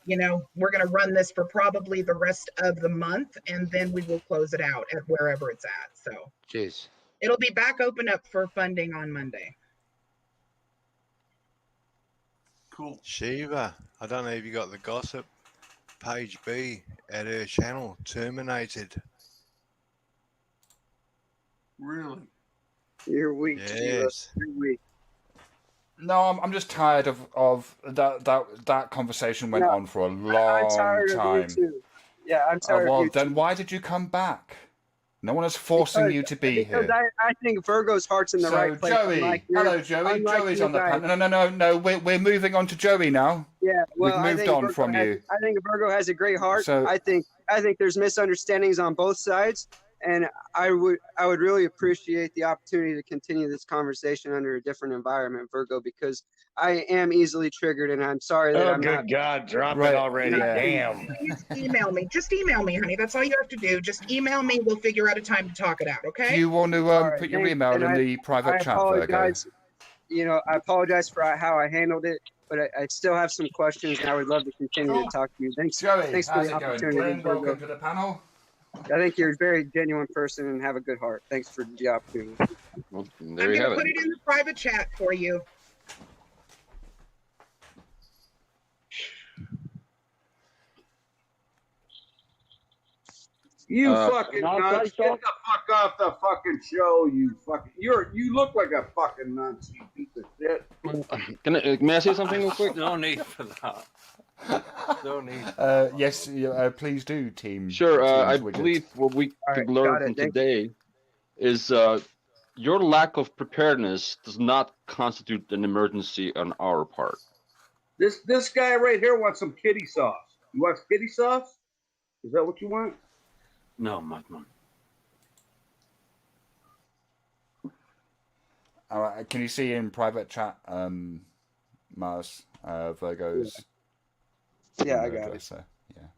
You know, we're going to run this for probably the rest of the month, and then we will close it out at wherever it's at. So, cheers. It'll be back open up for funding on Monday. Cool. Shiva, I don't know if you got the gossip. Page B at her channel terminated. Really? You're weak. Yes. You're weak. No, I'm just tired of that conversation went on for a long time. Of you too. Yeah, I'm tired of you then too. why did you come back? No one is forcing you to be here. Because I think Virgo's heart's in the right place. Joey, hello, Joey. Joey's on the panel. No. We're moving on to Joey now. Yeah, well, we've moved on from you. I think Virgo has a great heart. So, I think there's misunderstandings on both sides, and I would really appreciate the opportunity to continue this conversation under a different environment, Virgo, because I am easily triggered, and I'm sorry that I'm not. Oh, good God, drop it already. Damn. Just email me, honey. That's all you have to do. Just email me. We'll figure out a time to talk it out, okay? Do you want to put your email in the private chat, Virgo? You know, I apologize for how I handled it, but I still have some questions, and I would love to continue to talk to you. Thanks, Joey, thanks for the opportunity. Welcome to the panel. I think you're a very genuine person and have a good heart. Thanks for the opportunity. Well, I'm going to put it in the private chat for you. You fucking nuts! Get the fuck off the fucking show, you fucking! You look like a fucking nuts, you piece of shit. May I say something real quick? No need for that. No need. Yes, please do, team. Sure. I Widget. believe what we could learn from today is your lack of preparedness does not constitute an emergency on our part. This guy right here wants some kitty sauce. You want kitty sauce? Is that what you want? No, Madman. All right, can you see in private chat, Mars, Virgo's? Yeah, I got it. So, yeah.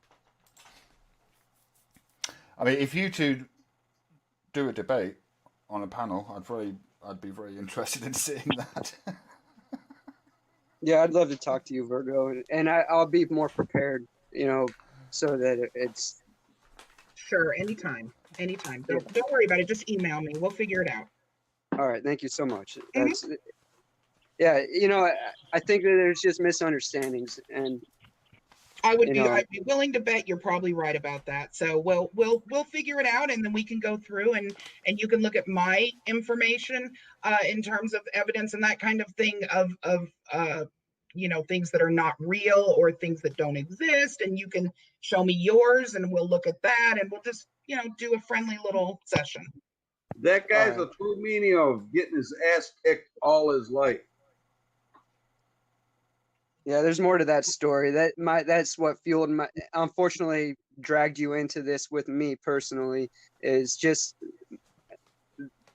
I mean, if you two do a debate on a panel, I'd probably I'd be very interested in seeing that. Yeah, I'd love to talk to you, Virgo, and I'll be more prepared, so that it's. Sure, anytime. Don't worry about it. Just email me. We'll figure it out. All right, thank you so much. That's, yeah, I think that there's just misunderstandings, and I'd be willing to bet you're probably right about that. So we'll figure it out, and then we can go through and you can look at my information in terms of evidence and that kind of thing of things that are not real or things that don't exist, and you can show me yours, and we'll look at that, and we'll just do a friendly little session. That guy's a true meaning of getting his ass kicked all his life. Yeah, there's more to that story. That's what fueled my. Unfortunately, dragged you into this with me personally is just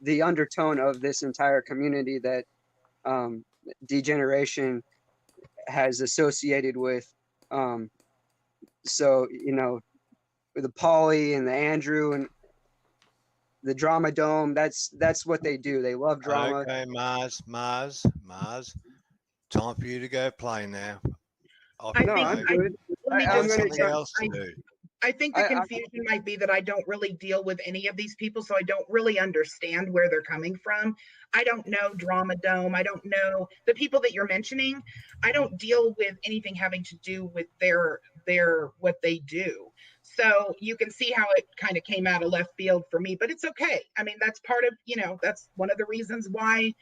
the undertone of this entire community that degeneration has associated with. So with the Polly and the Andrew and the Drama Dome, that's what they do. They love drama. Okay, Mars. Time for you to go play now. I'm good. I think the confusion might be that I don't really deal with any of these people, so I don't really understand where they're coming from. I don't know Drama Dome. I don't know the people that you're mentioning. I don't deal with anything having to do with their what they do. So you can see how it kind of came out of left field for me, but it's okay. I mean, that's part of, that's one of the reasons why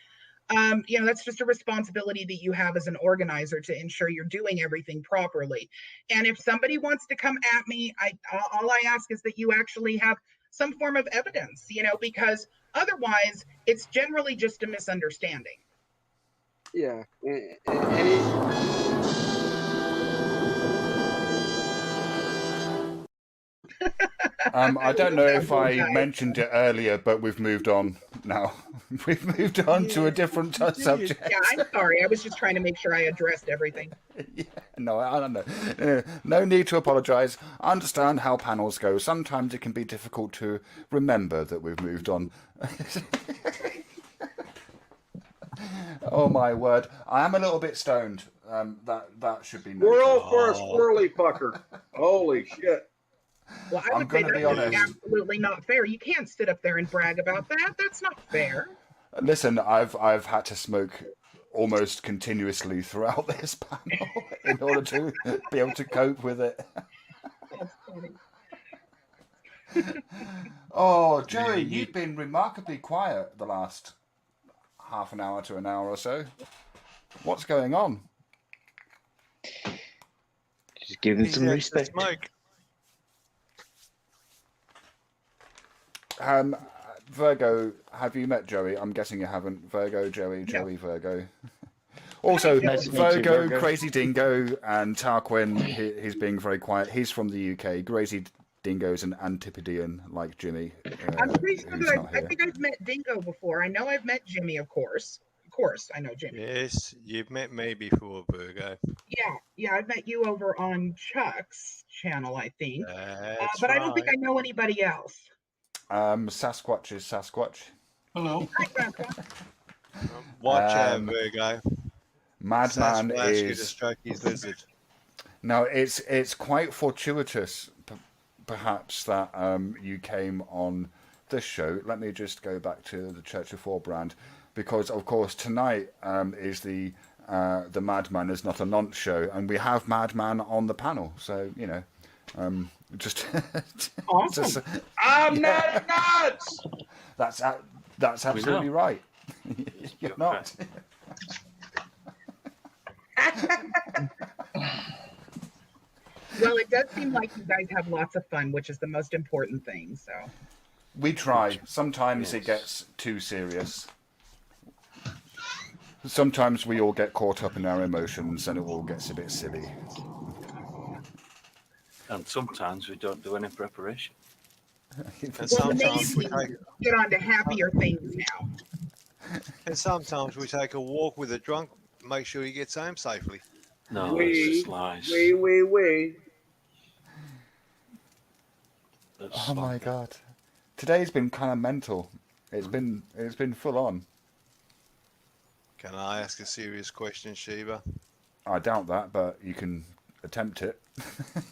that's just a responsibility that you have as an organizer to ensure you're doing everything properly. And if somebody wants to come at me, all I ask is that you actually have some form of evidence, because otherwise it's generally just a misunderstanding. Yeah. I don't know if I mentioned it earlier, but we've moved on now. We've moved on to a different subject. Yeah, I'm sorry. I was just trying to make sure I addressed everything. Yeah, no, I don't know. No need to apologise. I understand how panels go. Sometimes it can be difficult to remember that we've moved on. Oh my word! I am a little bit stoned. That should be noted. Squirrel for a squirrely fucker. Holy shit! Well, I would say that's absolutely not fair. You can't sit up there and brag about that. That's not fair. Listen, I've had to smoke almost continuously throughout this panel in order to be able to cope with it. That's funny. Oh, Joey, you've been remarkably quiet the last half an hour to an hour or so. What's going on? Just giving some respect. Virgo, have you met Joey? I'm guessing you haven't. Virgo, Joey, Virgo. Also, nice Virgo, Crazy Dingo, and Tarquin, he's being very quiet. He's from the UK. Crazy Dingo's an Antipodean like Jimmy. I'm pretty sure that I think I've met Dingo before. I know I've met Jimmy, of course. Of course, I know Jimmy. Yes, you've met me before, Virgo. Yeah, I've met you over on Chuck's channel, I think. That's but I don't think I know anybody else. Sasquatch is Sasquatch. Hello. Watch out, Virgo. Madman is. Lizard. Now, it's quite fortuitous, perhaps, that you came on this show. Let me just go back to the Church of Forbrand, because of course tonight is the Madman is not a nonce show, and we have Madman on the panel. So just awesome. I'm not nuts. That's absolutely right. You're not. Well, it does seem like you guys have lots of fun, which is the most important thing. So we try. Sometimes it gets too serious. Sometimes we all get caught up in our emotions, and it all gets a bit silly. And sometimes we don't do any preparation. And sometimes we get on to happier things now. And sometimes we take a walk with a drunk, make sure he gets home safely. No, it's just lies. Wait. Oh my god. Today's been kind of mental. It's been full on. Can I ask a serious question, Sheba? I doubt that, but you can attempt it.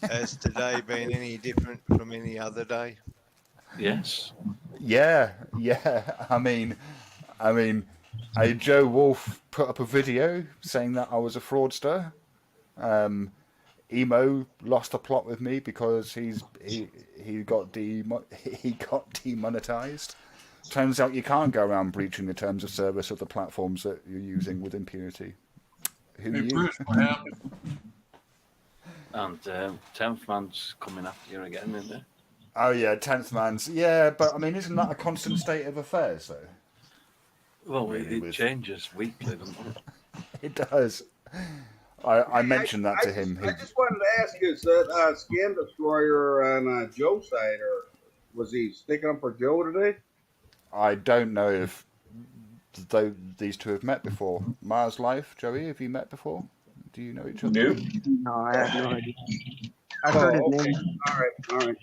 Has today been any different from any other day? Yes. Yeah. I mean, Joe Wolf put up a video saying that I was a fraudster. Emo lost a plot with me because he got demonetized. Turns out you can't go around breaching the terms of service of the platforms that you're using with impunity. Who Hey, knew? Bruce, what happened? And 10th man's coming after you again, isn't it? Oh yeah, 10th man's. Yeah, but I mean, isn't that a constant state of affairs though? Well, it changes weekly, doesn't it? It does. I mentioned that to him. I just wanted to ask you, is that Scan Destroyer on Joe's side, or was he sticking up for Joe today? I don't know if these two have met before. Mars Life, Joey, have you met before? Do you know each other? Nope. No, I have no idea. I've heard his name. All right.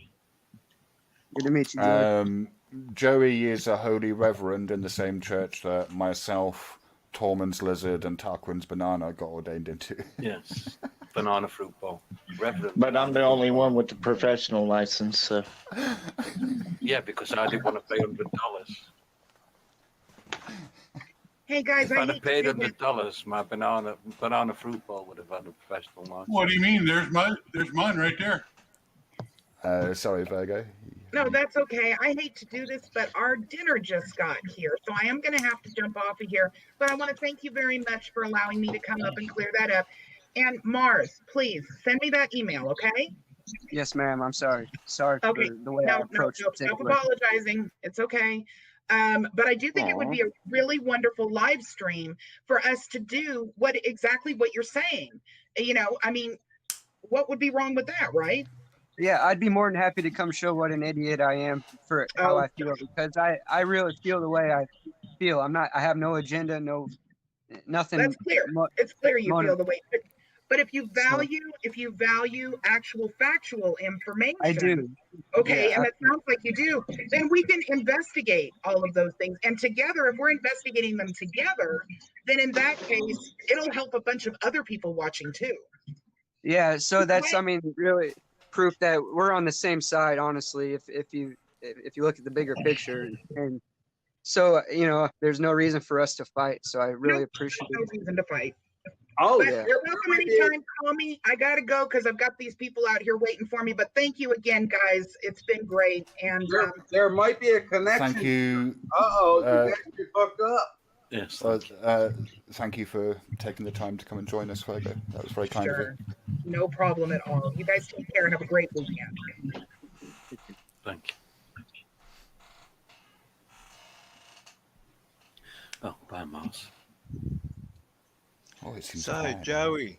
Good to meet you, Joey. Joey is a holy reverend in the same church that myself, Tormund's Lizard, and Tarquin's Banana got ordained into. Yes. Banana fruit bowl. Reverend. But I'm the only one with the professional license, so. Yeah, because I didn't want to pay $100. Hey guys, if I'd have paid $100, my banana fruit bowl would have had a professional license. What do you mean? There's mine right there. Sorry, Virgo. No, that's okay. I hate to do this, but our dinner just got here, so I am going to have to jump off of here. But I want to thank you very much for allowing me to come up and clear that up. And Mars, please send me that email, okay? Yes, ma'am. I'm sorry. Sorry for the way I approached it. Stop apologizing. It's okay. But I do think it would be a really wonderful live stream for us to do exactly what you're saying. You know, I mean, what would be wrong with that, right? Yeah, I'd be more than happy to come show what an idiot I am for how I feel, because I really feel the way I feel. I have no agenda, nothing. That's clear. It's clear you feel the way. But if you value actual factual information, I do. Okay, Yeah, and it sounds like you do, then we can investigate all of those things. And together, if we're investigating them together, then in that case, it'll help a bunch of other people watching too. Yeah, so that's, really proof that we're on the same side, honestly, if you look at the bigger picture. And so, there's no reason for us to fight. So I really appreciate it. No reason to fight. Oh, but yeah. You're welcome anytime. Call me. I got to go because I've got these people out here waiting for me. But thank you again, guys. It's been great. And there might be a connection. Thank you. You guys get fucked up. Yes. Thank you for taking the time to come and join us, Virgo. That was very kind of you. No problem at all. You guys take care and have a great weekend. Thank you. Oh, bye, Mars. Oh, it seems so, Joey,